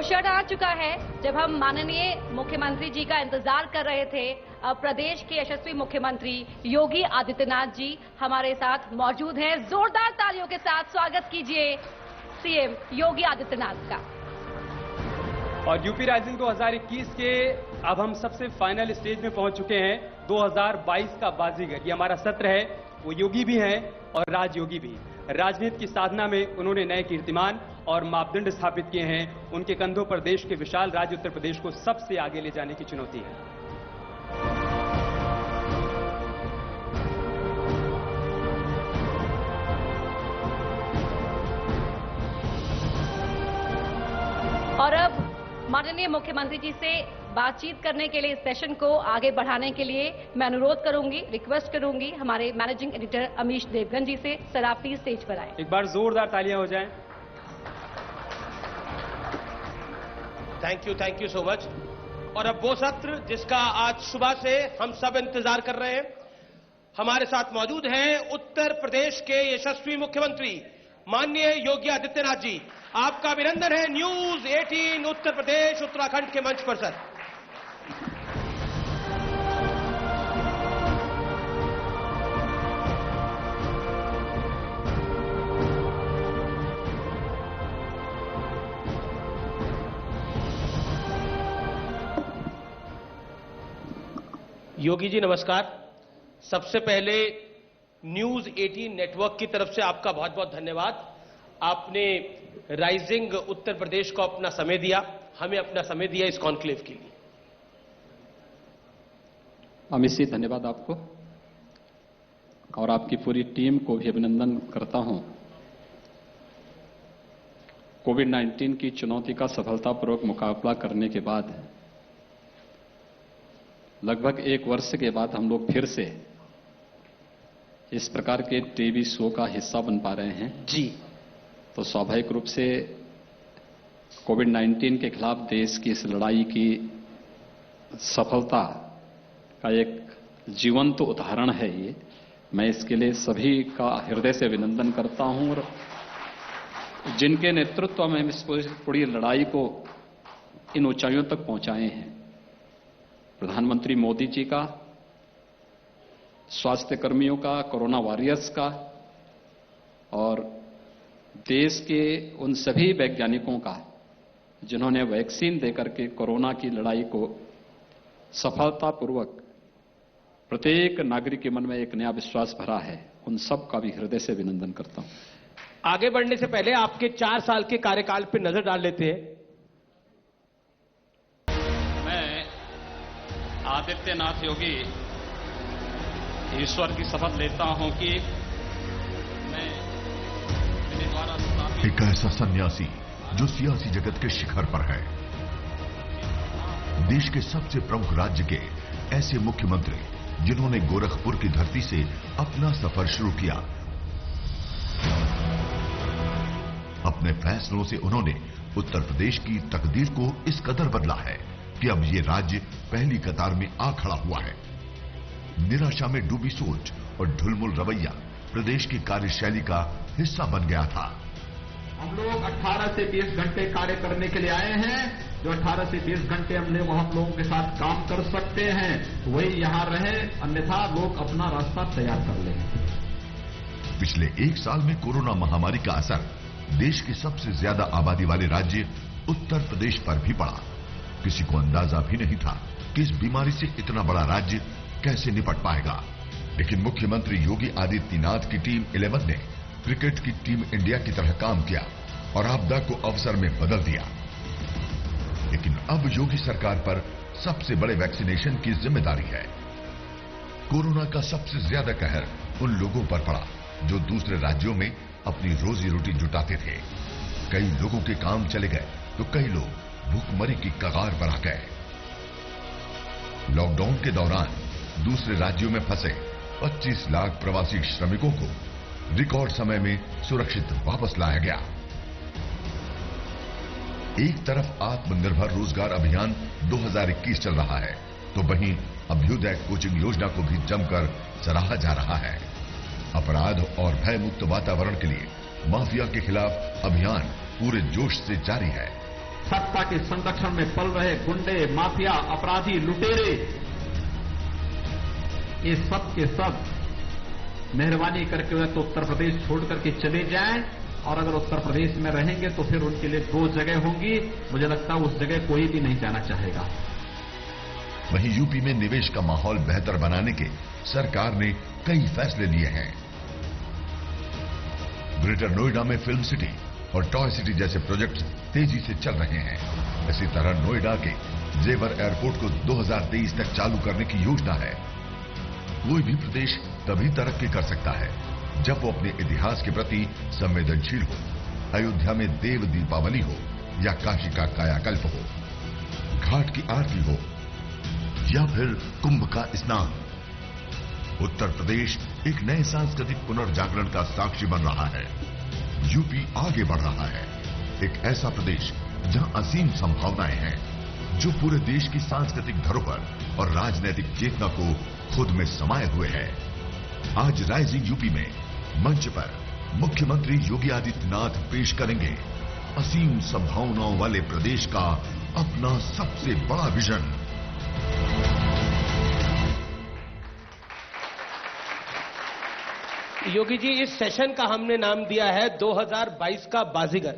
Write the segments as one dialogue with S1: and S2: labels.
S1: क्षण आ चुका है जब हम माननीय मुख्यमंत्री जी का इंतजार कर रहे थे। अब प्रदेश के यशस्वी मुख्यमंत्री योगी आदित्यनाथ जी हमारे साथ मौजूद हैं। जोरदार तालियों के साथ स्वागत कीजिए सीएम योगी आदित्यनाथ का।
S2: और यूपी राइजिंग 2021 के अब हम सबसे फाइनल स्टेज में पहुंच चुके हैं। 2022 का बाजीगर ये हमारा सत्र है। वो योगी भी हैं और राजयोगी भी। राजनीति की साधना में उन्होंने नए कीर्तिमान और मापदंड स्थापित किए हैं। उनके कंधों पर देश के विशाल राज्य उत्तर प्रदेश को सबसे आगे ले जाने की चुनौती है।
S1: और अब माननीय मुख्यमंत्री जी से बातचीत करने के लिए इस सेशन को आगे बढ़ाने के लिए मैं अनुरोध करूंगी, रिक्वेस्ट करूंगी हमारे मैनेजिंग एडिटर अमीश देवगन जी से। सर आप प्लीज स्टेज पर आए।
S2: एक बार जोरदार तालियां हो जाएं।
S3: Thank you so much. और अब वो सत्र जिसका आज सुबह से हम सब इंतजार कर रहे हैं। हमारे साथ मौजूद हैं उत्तर प्रदेश के यशस्वी मुख्यमंत्री माननीय योगी आदित्यनाथ जी। आपका अभिनंदन है न्यूज 18 उत्तर प्रदेश उत्तराखंड के मंच पर सर। योगी जी नमस्कार। सबसे पहले न्यूज 18 नेटवर्क की तरफ से आपका बहुत बहुत धन्यवाद। आपने राइजिंग उत्तर प्रदेश को अपना समय दिया, हमें अपना समय दिया इस कॉन्क्लेव के लिए।
S4: अमित जी धन्यवाद आपको और आपकी पूरी टीम को भी अभिनंदन करता हूं। कोविड-19 की चुनौती का सफलतापूर्वक मुकाबला करने के बाद लगभग 1 वर्ष के बाद हम लोग फिर से इस प्रकार के टीवी शो का हिस्सा बन पा रहे हैं
S3: जी।
S4: तो स्वाभाविक रूप से कोविड-19 के खिलाफ देश की इस लड़ाई की सफलता का एक जीवंत उदाहरण है ये। मैं इसके लिए सभी का हृदय से अभिनंदन करता हूं और जिनके नेतृत्व में हम इस पूरी लड़ाई को इन ऊंचाइयों तक पहुंचाए हैं। प्रधानमंत्री मोदी जी का, स्वास्थ्य कर्मियों का, कोरोना वॉरियर्स का और देश के उन सभी वैज्ञानिकों का जिन्होंने वैक्सीन देकर के कोरोना की लड़ाई को सफलतापूर्वक प्रत्येक नागरिक के मन में एक नया विश्वास भरा है। उन सब का भी हृदय से अभिनंदन करता हूं।
S3: आगे बढ़ने से पहले आपके 4 साल के कार्यकाल पर नजर डाल लेते हैं।
S4: मैं आदित्यनाथ योगी ईश्वर की शपथ लेता हूं कि मैं मेरे द्वारा
S5: एक ऐसा सन्यासी जो सियासी जगत के शिखर पर है, देश के सबसे प्रमुख राज्य के ऐसे मुख्यमंत्री जिन्होंने गोरखपुर की धरती से अपना सफर शुरू किया। अपने फैसलों से उन्होंने उत्तर प्रदेश की तकदीर को इस कदर बदला है कि अब ये राज्य पहली कतार में आ खड़ा हुआ है। निराशा में डूबी सोच और ढुलमुल रवैया प्रदेश की कार्यशैली का हिस्सा बन गया था।
S6: हम लोग 18 से 20 घंटे कार्य करने के लिए आए हैं। जो 18 से 20 घंटे हम लोगों के साथ काम कर सकते हैं वही यहां रहे, अन्यथा लोग अपना रास्ता तैयार कर लें।
S5: पिछले 1 साल में कोरोना महामारी का असर देश के सबसे ज्यादा आबादी वाले राज्य उत्तर प्रदेश पर भी पड़ा। किसी को अंदाजा भी नहीं था कि इस बीमारी से इतना बड़ा राज्य कैसे निपट पाएगा। लेकिन मुख्यमंत्री योगी आदित्यनाथ की टीम 11 ने क्रिकेट की टीम इंडिया की तरह काम किया और आपदा को अवसर में बदल दिया। लेकिन अब योगी सरकार पर सबसे बड़े वैक्सीनेशन की जिम्मेदारी है। कोरोना का सबसे ज्यादा कहर उन लोगों पर पड़ा जो दूसरे राज्यों में अपनी रोजी रोटी जुटाते थे। कई लोगों के काम चले गए तो कई लोग भूखमरी की कगार पर आ गए। लॉकडाउन के दौरान दूसरे राज्यों में फंसे 25 लाख प्रवासी श्रमिकों को रिकॉर्ड समय में सुरक्षित वापस लाया गया। एक तरफ आत्मनिर्भर रोजगार अभियान 2021 चल रहा है तो वहीं अभ्युदय कोचिंग योजना को भी जमकर सराहा जा रहा है। अपराध और भय मुक्त वातावरण के लिए माफिया के खिलाफ अभियान पूरे जोश से जारी है।
S6: सत्ता के संरक्षण में पल रहे गुंडे, माफिया, अपराधी, लुटेरे, ये सब के सब मेहरबानी करके वह तो उत्तर प्रदेश छोड़ करके चले जाएं, और अगर उत्तर प्रदेश में रहेंगे तो फिर उनके लिए 2 जगह होंगी। मुझे लगता है उस जगह कोई भी नहीं जाना चाहेगा।
S5: वहीं यूपी में निवेश का माहौल बेहतर बनाने के सरकार ने कई फैसले लिए हैं। ग्रेटर नोएडा में फिल्म सिटी और टॉय सिटी जैसे प्रोजेक्ट्स तेजी से चल रहे हैं। इसी तरह नोएडा के जेवर एयरपोर्ट को 2023 तक चालू करने की योजना है। कोई भी प्रदेश तभी तरक्की कर सकता है जब वो अपने इतिहास के प्रति संवेदनशील हो। अयोध्या में देव दीपावली हो या काशी का कायाकल्प हो, घाट की आरती हो या फिर कुंभ का स्नान, उत्तर प्रदेश एक नए सांस्कृतिक पुनर्जागरण का साक्षी बन रहा है। यूपी आगे बढ़ रहा है, एक ऐसा प्रदेश जहां असीम संभावनाएं हैं, जो पूरे देश की सांस्कृतिक धरोहर और राजनीतिक चेतना को खुद में समाये हुए है। आज राइजिंग यूपी में मंच पर मुख्यमंत्री योगी आदित्यनाथ पेश करेंगे असीम संभावनाओं वाले प्रदेश का अपना सबसे बड़ा विजन।
S3: योगी जी, इस सेशन का हमने नाम दिया है 2022 का बाजीगर,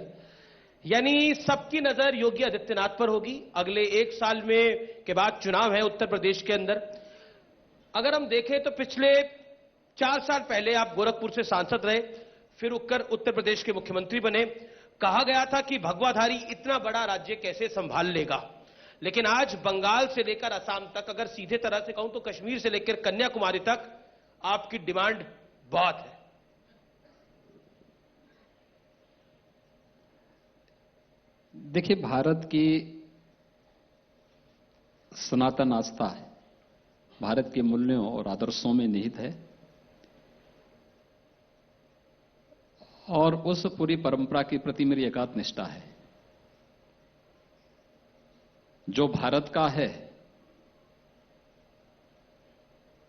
S3: यानी सबकी नजर योगी आदित्यनाथ पर होगी। अगले 1 साल में के बाद चुनाव है उत्तर प्रदेश के अंदर। अगर हम देखें तो पिछले 4 साल पहले आप गोरखपुर से सांसद रहे, फिर उत्तर प्रदेश के मुख्यमंत्री बने। कहा गया था कि भगवाधारी इतना बड़ा राज्य कैसे संभाल लेगा, लेकिन आज बंगाल से लेकर असम तक, अगर सीधे तरह से कहूं तो कश्मीर से लेकर कन्याकुमारी तक आपकी डिमांड बहुत है।
S4: देखिए, भारत की सनातन आस्था है, भारत के मूल्यों और आदर्शों में निहित है, और उस पूरी परंपरा के प्रति मेरी एकात्म निष्ठा है। जो भारत का है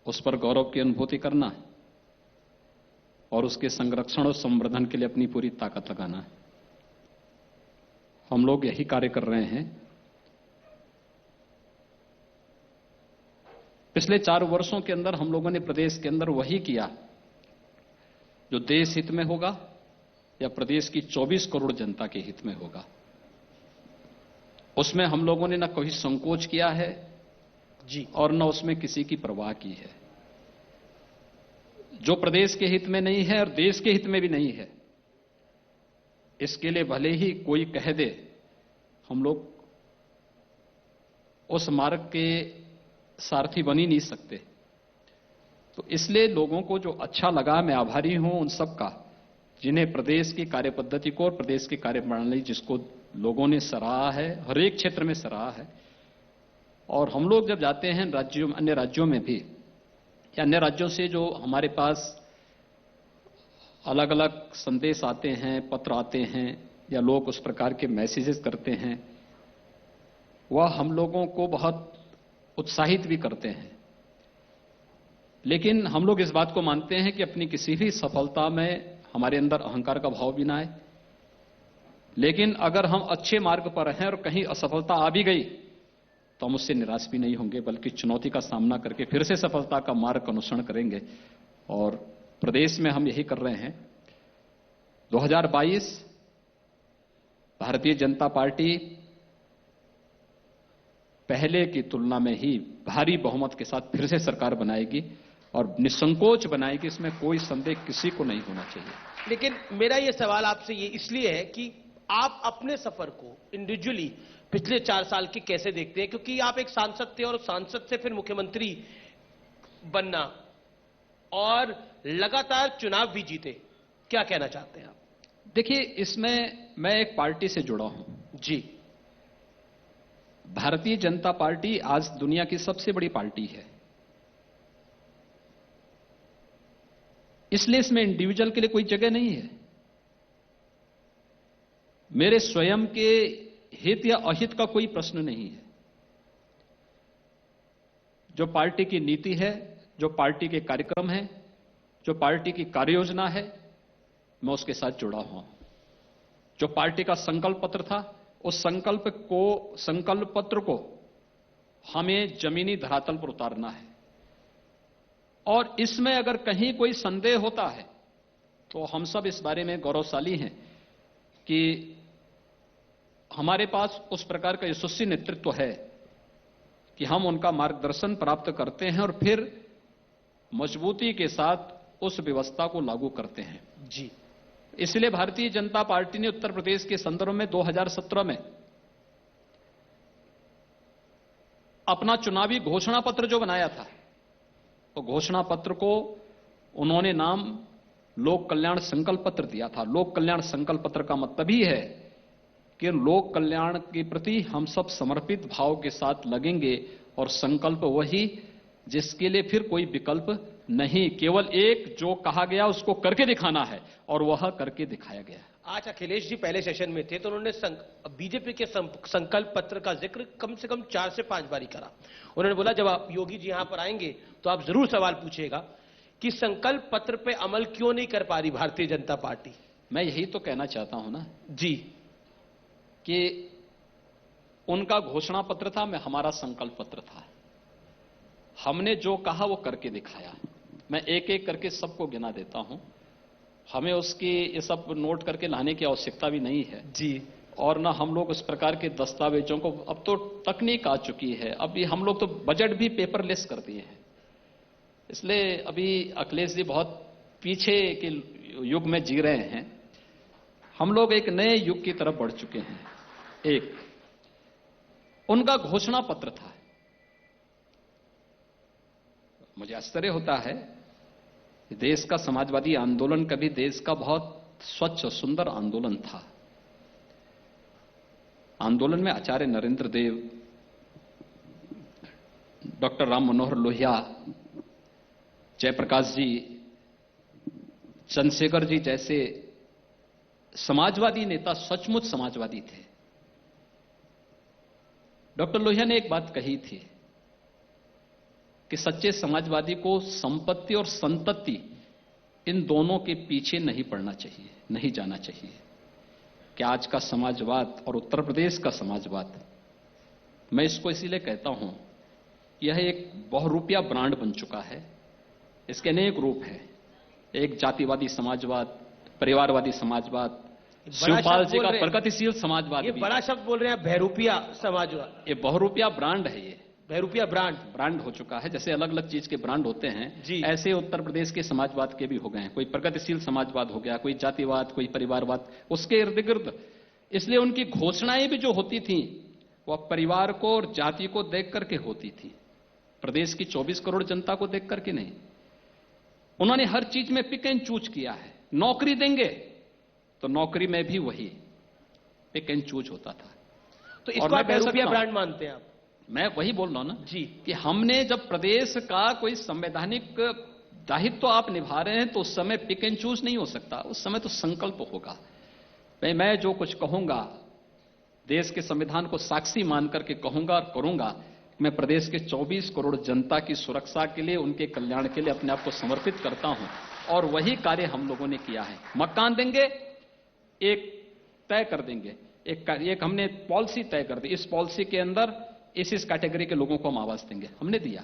S4: उस पर गौरव की अनुभूति करना है और उसके संरक्षण और संवर्धन के लिए अपनी पूरी ताकत लगाना है। हम लोग यही कार्य कर रहे हैं। पिछले 4 वर्षों के अंदर हम लोगों ने प्रदेश के अंदर वही किया जो देश हित में होगा या प्रदेश की 24 करोड़ जनता के हित में होगा। उसमें हम लोगों ने न कोई संकोच किया है जी, और न उसमें किसी की परवाह की है। जो प्रदेश के हित में नहीं है और देश के हित में भी नहीं है, इसके लिए भले ही कोई कह दे, हम लोग उस मार्ग के सारथी बन ही नहीं सकते। तो इसलिए लोगों को जो अच्छा लगा, मैं आभारी हूं उन सब का जिन्हें प्रदेश की कार्यपद्धति को और प्रदेश की कार्यप्रणाली जिसको लोगों ने सराहा है, हर एक क्षेत्र में सराहा है। और हम लोग जब जाते हैं अन्य राज्यों में भी, या अन्य राज्यों से जो हमारे पास अलग अलग संदेश आते हैं, पत्र आते हैं, या लोग उस प्रकार के मैसेजेस करते हैं, वह हम लोगों को बहुत उत्साहित भी करते हैं। लेकिन हम लोग इस बात को मानते हैं कि अपनी किसी भी सफलता में हमारे अंदर अहंकार का भाव भी ना आए। लेकिन अगर हम अच्छे मार्ग पर हैं और कहीं असफलता आ भी गई तो हम उससे निराश भी नहीं होंगे, बल्कि चुनौती का सामना करके फिर से सफलता का मार्ग अनुसरण करेंगे। और प्रदेश में हम यही कर रहे हैं। 2022 भारतीय जनता पार्टी पहले की तुलना में ही भारी बहुमत के साथ फिर से सरकार बनाएगी और निसंकोच बनाएगी, इसमें कोई संदेह किसी को नहीं होना चाहिए।
S3: लेकिन मेरा यह सवाल आपसे ये इसलिए है कि आप अपने सफर को इंडिविजुअली पिछले 4 साल की कैसे देखते हैं, क्योंकि आप एक सांसद थे और सांसद से फिर मुख्यमंत्री बनना और लगातार चुनाव भी जीते, क्या कहना चाहते हैं आप?
S4: देखिए, इसमें मैं एक पार्टी से जुड़ा हूं
S3: जी।
S4: भारतीय जनता पार्टी आज दुनिया की सबसे बड़ी पार्टी है, इसलिए इसमें इंडिविजुअल के लिए कोई जगह नहीं है। मेरे स्वयं के हित या अहित का कोई प्रश्न नहीं है। जो पार्टी की नीति है, जो पार्टी के कार्यक्रम है, जो पार्टी की कार्ययोजना है, मैं उसके साथ जुड़ा हुआ हूं। जो पार्टी का संकल्प पत्र था उस संकल्प पत्र को हमें जमीनी धरातल पर उतारना है। और इसमें अगर कहीं कोई संदेह होता है तो हम सब इस बारे में गौरवशाली हैं कि हमारे पास उस प्रकार का यशस्वी नेतृत्व है कि हम उनका मार्गदर्शन प्राप्त करते हैं और फिर मजबूती के साथ उस व्यवस्था को लागू करते हैं।
S3: जी,
S4: इसलिए भारतीय जनता पार्टी ने उत्तर प्रदेश के संदर्भ में 2017 में अपना चुनावी घोषणा पत्र जो बनाया था, तो घोषणा पत्र को उन्होंने नाम लोक कल्याण संकल्प पत्र दिया था। लोक कल्याण संकल्प पत्र का मतलब ही है कि लोक कल्याण के प्रति हम सब समर्पित भाव के साथ लगेंगे और संकल्प वही जिसके लिए फिर कोई विकल्प नहीं, केवल एक जो कहा गया उसको करके दिखाना है और वह करके दिखाया गया।
S3: आज अखिलेश जी पहले सेशन में थे तो उन्होंने बीजेपी के संकल्प पत्र का जिक्र कम से कम 4 से 5 बारी करा। उन्होंने बोला जब आप योगी जी यहां पर आएंगे तो आप जरूर सवाल पूछिएगा कि संकल्प पत्र पे अमल क्यों नहीं कर पा रही भारतीय जनता पार्टी।
S4: मैं यही तो कहना चाहता हूं ना
S3: जी
S4: कि उनका घोषणा पत्र था, मैं हमारा संकल्प पत्र था। हमने जो कहा वो करके दिखाया। मैं एक एक करके सबको गिना देता हूं। हमें उसकी ये सब नोट करके लाने की आवश्यकता भी नहीं है
S3: जी,
S4: और ना हम लोग इस प्रकार के दस्तावेजों को, अब तो तकनीक आ चुकी है, अभी हम लोग तो बजट भी पेपरलेस कर दिए हैं। इसलिए अभी अखिलेश जी बहुत पीछे के युग में जी रहे हैं, हम लोग एक नए युग की तरफ बढ़ चुके हैं। एक उनका घोषणा पत्र था। मुझे आश्चर्य होता है कि देश का समाजवादी आंदोलन कभी देश का बहुत स्वच्छ सुंदर आंदोलन था। आंदोलन में आचार्य नरेंद्र देव, डॉक्टर राम मनोहर लोहिया, जयप्रकाश जी, चंद्रशेखर जी जैसे समाजवादी नेता सचमुच समाजवादी थे। डॉक्टर लोहिया ने एक बात कही थी कि सच्चे समाजवादी को संपत्ति और संतति इन दोनों के पीछे नहीं पड़ना चाहिए, नहीं जाना चाहिए। कि आज का समाजवाद और उत्तर प्रदेश का समाजवाद, मैं इसको इसीलिए कहता हूं, यह एक बहुरूपिया ब्रांड बन चुका है। इसके अनेक रूप हैं। एक जातिवादी समाजवाद, परिवारवादी समाजवाद, शिवपाल जी का प्रगतिशील समाजवाद।
S3: ये बड़ा शब्द बोल रहे हैं, बहरूपिया समाजवाद।
S4: ये बहुरूपिया ब्रांड है। ये
S3: बहरूपिया ब्रांड
S4: हो चुका है। जैसे अलग अलग चीज के ब्रांड होते हैं
S3: जी,
S4: ऐसे उत्तर प्रदेश के समाजवाद के भी हो गए हैं। कोई प्रगतिशील समाजवाद हो गया, कोई जातिवाद, कोई परिवारवाद, उसके इर्द गिर्द। इसलिए उनकी घोषणाएं भी जो होती थी वह परिवार को और जाति को देख करके होती थी, प्रदेश की 24 करोड़ जनता को देख करके नहीं। उन्होंने हर चीज में पिक एंड चूज किया है। नौकरी देंगे तो नौकरी में भी वही पिक एंड चूज होता था।
S3: तो इसको आप बहरूपिया ब्रांड मानते हैं आप?
S4: मैं वही बोल रहा हूं ना
S3: जी
S4: कि हमने जब प्रदेश का कोई संवैधानिक दायित्व तो आप निभा रहे हैं तो उस समय पिक एंड चूज नहीं हो सकता, उस समय तो संकल्प होगा। भाई मैं जो कुछ कहूंगा देश के संविधान को साक्षी मान करके कहूंगा और करूंगा। मैं प्रदेश के 24 करोड़ जनता की सुरक्षा के लिए, उनके कल्याण के लिए अपने आप को समर्पित करता हूं और वही कार्य हम लोगों ने किया है। मकान देंगे, एक तय कर देंगे, एक हमने पॉलिसी तय कर दी। इस पॉलिसी के अंदर इस कैटेगरी के लोगों को हम आवास देंगे, हमने दिया।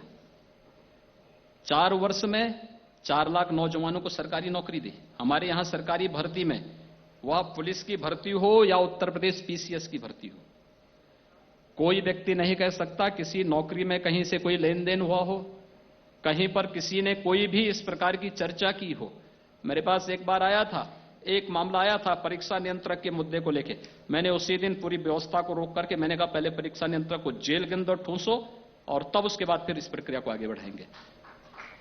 S4: 4 वर्ष में 4 लाख नौजवानों को सरकारी नौकरी दी। हमारे यहां सरकारी भर्ती में, वह पुलिस की भर्ती हो या उत्तर प्रदेश पीसीएस की भर्ती हो, कोई व्यक्ति नहीं कह सकता किसी नौकरी में कहीं से कोई लेन देन हुआ हो, कहीं पर किसी ने कोई भी इस प्रकार की चर्चा की हो। मेरे पास एक बार आया था, एक मामला आया था परीक्षा नियंत्रक के मुद्दे को लेके। मैंने उसी दिन पूरी व्यवस्था को रोक करके मैंने कहा पहले परीक्षा नियंत्रक को जेल के अंदर ठूंसो और तब उसके बाद फिर इस प्रक्रिया को आगे बढ़ाएंगे।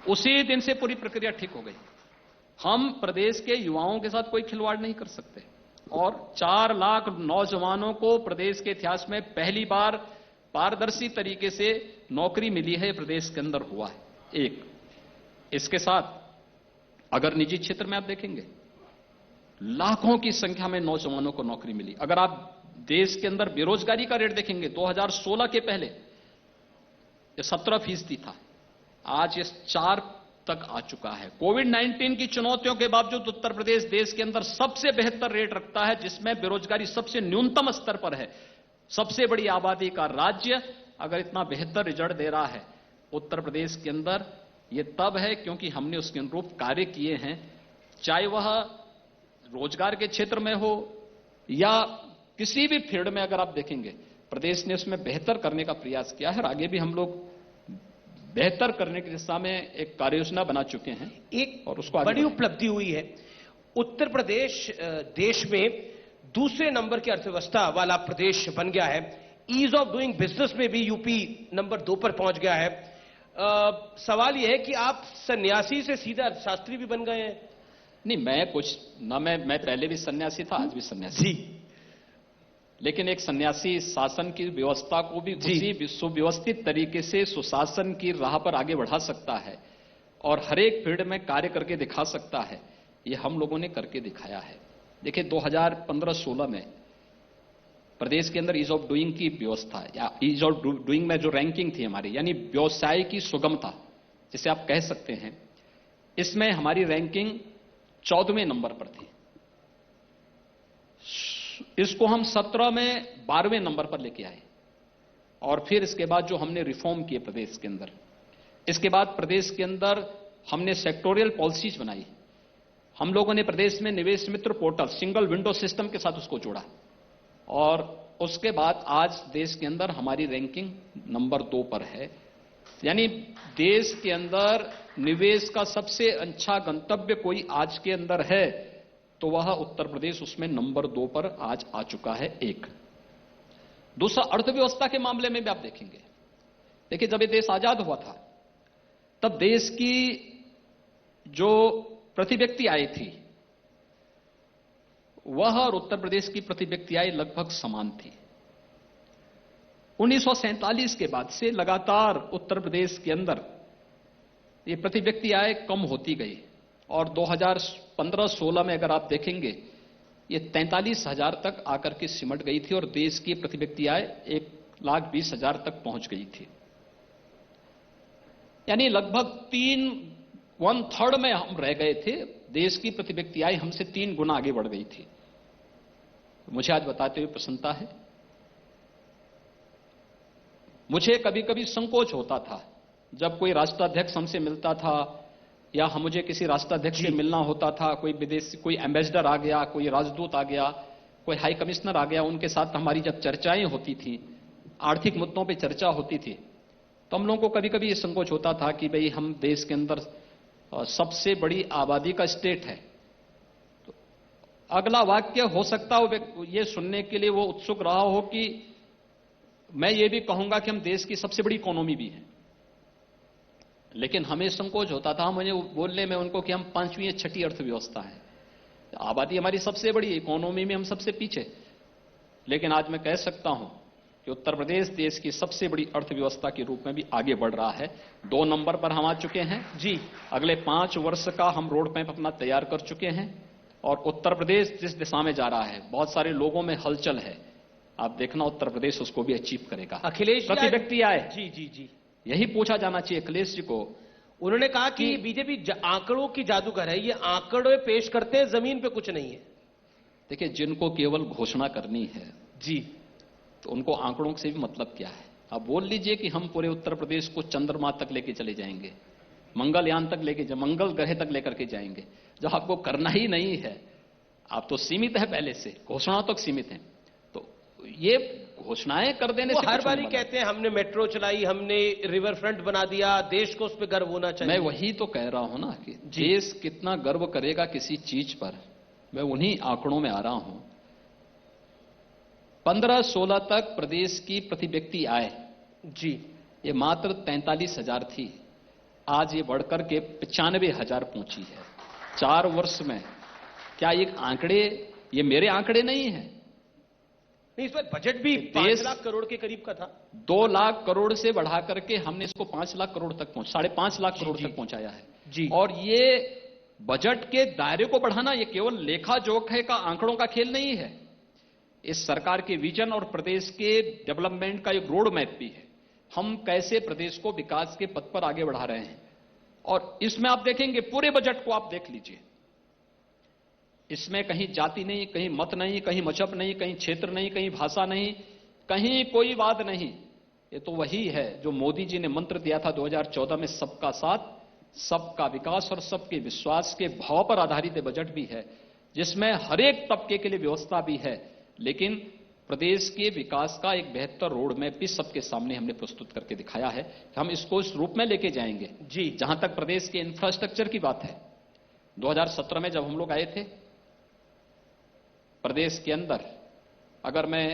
S4: उसी दिन से पूरी प्रक्रिया ठीक हो गई। हम प्रदेश के युवाओं के साथ कोई खिलवाड़ नहीं कर सकते और 4 लाख नौजवानों को प्रदेश के इतिहास में पहली बार पारदर्शी तरीके से नौकरी मिली है, प्रदेश के अंदर हुआ है। एक इसके साथ अगर निजी क्षेत्र में आप देखेंगे लाखों की संख्या में नौजवानों को नौकरी मिली। अगर आप देश के अंदर बेरोजगारी का रेट देखेंगे 2016 के पहले ये 17% था, आज ये 4 तक आ चुका है। कोविड-19 की चुनौतियों के बावजूद उत्तर प्रदेश देश के अंदर सबसे बेहतर रेट रखता है, जिसमें बेरोजगारी सबसे न्यूनतम स्तर पर है। सबसे बड़ी आबादी का राज्य अगर इतना बेहतर रिजल्ट दे रहा है उत्तर प्रदेश के अंदर, ये तब है क्योंकि हमने उसके अनुरूप कार्य किए हैं, चाहे वह रोजगार के क्षेत्र में हो या किसी भी फील्ड में। अगर आप देखेंगे प्रदेश ने उसमें बेहतर करने का प्रयास किया है और आगे भी हम लोग बेहतर करने की दिशा में एक कार्ययोजना बना चुके हैं।
S3: एक
S4: और उसको
S3: बड़ी उपलब्धि हुई है, उत्तर प्रदेश देश में दूसरे नंबर की अर्थव्यवस्था वाला प्रदेश बन गया है। ईज ऑफ डूइंग बिजनेस में भी यूपी नंबर 2 पर पहुंच गया है। सवाल यह है कि आप सन्यासी से सीधा अर्थशास्त्री भी बन गए हैं।
S4: नहीं, मैं पहले भी सन्यासी था, आज भी सन्यासी
S3: जी,
S4: लेकिन एक सन्यासी शासन की व्यवस्था को भी उसी सुव्यवस्थित तरीके से सुशासन की राह पर आगे बढ़ा सकता है और हर एक फील्ड में कार्य करके दिखा सकता है। ये हम लोगों ने करके दिखाया है। देखिए 2015-16 में प्रदेश के अंदर ईज ऑफ डूइंग की व्यवस्था या ईज ऑफ डूइंग में जो रैंकिंग थी हमारी, यानी व्यवसाय की सुगमता जिसे आप कह सकते हैं, इसमें हमारी रैंकिंग 14वें नंबर पर थी। इसको हम 17 में 12वें नंबर पर लेके आए और फिर इसके बाद जो हमने रिफॉर्म किए प्रदेश के अंदर, इसके बाद प्रदेश के अंदर हमने सेक्टोरियल पॉलिसीज बनाई। हम लोगों ने प्रदेश में निवेश मित्र पोर्टल सिंगल विंडो सिस्टम के साथ उसको जोड़ा और उसके बाद आज देश के अंदर हमारी रैंकिंग नंबर 2 पर है। यानी देश के अंदर निवेश का सबसे अच्छा गंतव्य कोई आज के अंदर है तो वह उत्तर प्रदेश उसमें नंबर 2 पर आज आ चुका है। एक दूसरा, अर्थव्यवस्था के मामले में भी आप देखेंगे, देखिए जब ये देश आजाद हुआ था तब देश की जो प्रति व्यक्ति आय थी वह और उत्तर प्रदेश की प्रति व्यक्ति आय लगभग समान थी। 1947 के बाद से लगातार उत्तर प्रदेश के अंदर ये प्रति व्यक्ति आय कम होती गई और 2015-16 में अगर आप देखेंगे ये 43,000 तक आकर के सिमट गई थी और देश की प्रति व्यक्ति आय 1,20,000 तक पहुंच गई थी। यानी लगभग 1/3 में हम रह गए थे। देश की प्रति व्यक्ति आय हमसे 3 गुना आगे बढ़ गई थी। मुझे आज बताते हुए प्रसन्नता है। मुझे कभी कभी संकोच होता था जब कोई राष्ट्राध्यक्ष हमसे मिलता था या हम मुझे किसी राष्ट्राध्यक्ष से मिलना होता था, कोई विदेशी कोई एम्बेसडर आ गया, कोई राजदूत आ गया, कोई हाई कमिश्नर आ गया, उनके साथ हमारी जब चर्चाएं होती थी, आर्थिक मुद्दों पे चर्चा होती थी, तो हम लोगों को कभी कभी ये संकोच होता था कि भाई हम देश के अंदर सबसे बड़ी आबादी का स्टेट है। तो अगला वाक्य हो सकता हो ये सुनने के लिए वो उत्सुक रहा हो कि मैं ये भी कहूंगा कि हम देश की सबसे बड़ी इकोनॉमी भी है, लेकिन हमें संकोच होता था मुझे बोलने में उनको कि हम 5वीं या 6ठी अर्थव्यवस्था है। आबादी हमारी सबसे बड़ी, इकोनॉमी में हम सबसे पीछे। लेकिन आज मैं कह सकता हूं कि उत्तर प्रदेश देश की सबसे बड़ी अर्थव्यवस्था के रूप में भी आगे बढ़ रहा है। 2 नंबर पर हम आ चुके हैं जी। अगले 5 वर्ष का हम रोड मैप अपना तैयार कर चुके हैं और उत्तर प्रदेश जिस दिशा में जा रहा है, बहुत सारे लोगों में हलचल है, आप देखना उत्तर प्रदेश उसको भी अचीव करेगा।
S3: अखिलेश
S4: प्रति व्यक्ति आए,
S3: जी जी जी,
S4: यही पूछा जाना चाहिए अखिलेश जी को।
S3: उन्होंने कहा कि बीजेपी आंकड़ों की जादूगर है, ये आंकड़े पेश करते हैं, जमीन पे कुछ नहीं है।
S4: देखिए जिनको केवल घोषणा करनी है
S3: जी,
S4: तो उनको आंकड़ों से भी मतलब क्या है। आप बोल लीजिए कि हम पूरे उत्तर प्रदेश को चंद्रमा तक लेके चले जाएंगे, मंगलयान तक लेके मंगल ग्रह तक लेकर के जाएंगे। जब आपको करना ही नहीं है, आप तो सीमित है, पहले से घोषणा तक सीमित है, तो ये घोषणाएं कर देने से
S3: हर बार ही कहते हैं हमने मेट्रो चलाई, हमने रिवर फ्रंट बना दिया, देश को उस पर गर्व होना चाहिए।
S4: मैं वही तो कह रहा हूं ना कि देश कितना गर्व करेगा किसी चीज पर, मैं उन्हीं आंकड़ों में आ रहा हूं। 15-16 तक प्रदेश की प्रति व्यक्ति आय
S3: जी
S4: ये मात्र 43,000 थी, आज ये बढ़कर के 95,000 पहुंची है 4 वर्ष में। क्या ये आंकड़े, ये मेरे आंकड़े नहीं है,
S3: इस पर बजट भी 5 लाख करोड़ के करीब का था।
S4: 2 लाख करोड़ से बढ़ा करके हमने इसको 5 लाख करोड़ तक 5.5 लाख करोड़ तक पहुंचाया है
S3: जी।
S4: और ये बजट के दायरे को बढ़ाना ये केवल लेखा जोखा का आंकड़ों का खेल नहीं है, इस सरकार के विजन और प्रदेश के डेवलपमेंट का एक रोड मैप भी है। हम कैसे प्रदेश को विकास के पथ पर आगे बढ़ा रहे हैं। और इसमें आप देखेंगे पूरे बजट को आप देख लीजिए, इसमें कहीं जाति नहीं, कहीं मत नहीं, कहीं मजहब नहीं, कहीं क्षेत्र नहीं, कहीं भाषा नहीं, कहीं कोई वाद नहीं। ये तो वही है जो मोदी जी ने मंत्र दिया था 2014 में, सबका साथ, सबका विकास और सबके विश्वास के भाव पर आधारित ये बजट भी है, जिसमें हर एक तबके के लिए व्यवस्था भी है, लेकिन प्रदेश के विकास का एक बेहतर रोड मैप भी सबके सामने हमने प्रस्तुत करके दिखाया है। हम इसको इस रूप में लेके जाएंगे।
S3: जी,
S4: जहां तक प्रदेश के इंफ्रास्ट्रक्चर की बात है, 2017 में जब हम लोग आए थे, प्रदेश के अंदर अगर मैं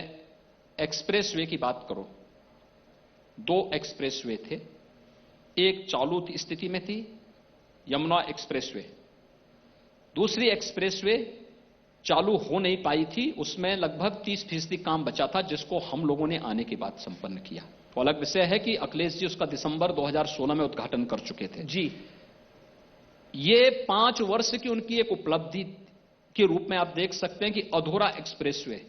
S4: एक्सप्रेसवे की बात करूं, 2 एक्सप्रेसवे थे, एक चालू स्थिति में थी, यमुना एक्सप्रेसवे, दूसरी एक्सप्रेसवे चालू हो नहीं पाई थी, उसमें लगभग 30% काम बचा था, जिसको हम लोगों ने आने के बाद संपन्न किया। तो अलग विषय है कि अखिलेश जी उसका दिसंबर 2016 में उद्घाटन कर चुके थे।
S3: जी,
S4: ये 5 वर्ष की उनकी एक उपलब्धि के रूप में आप देख सकते हैं कि अधूरा एक्सप्रेसवे,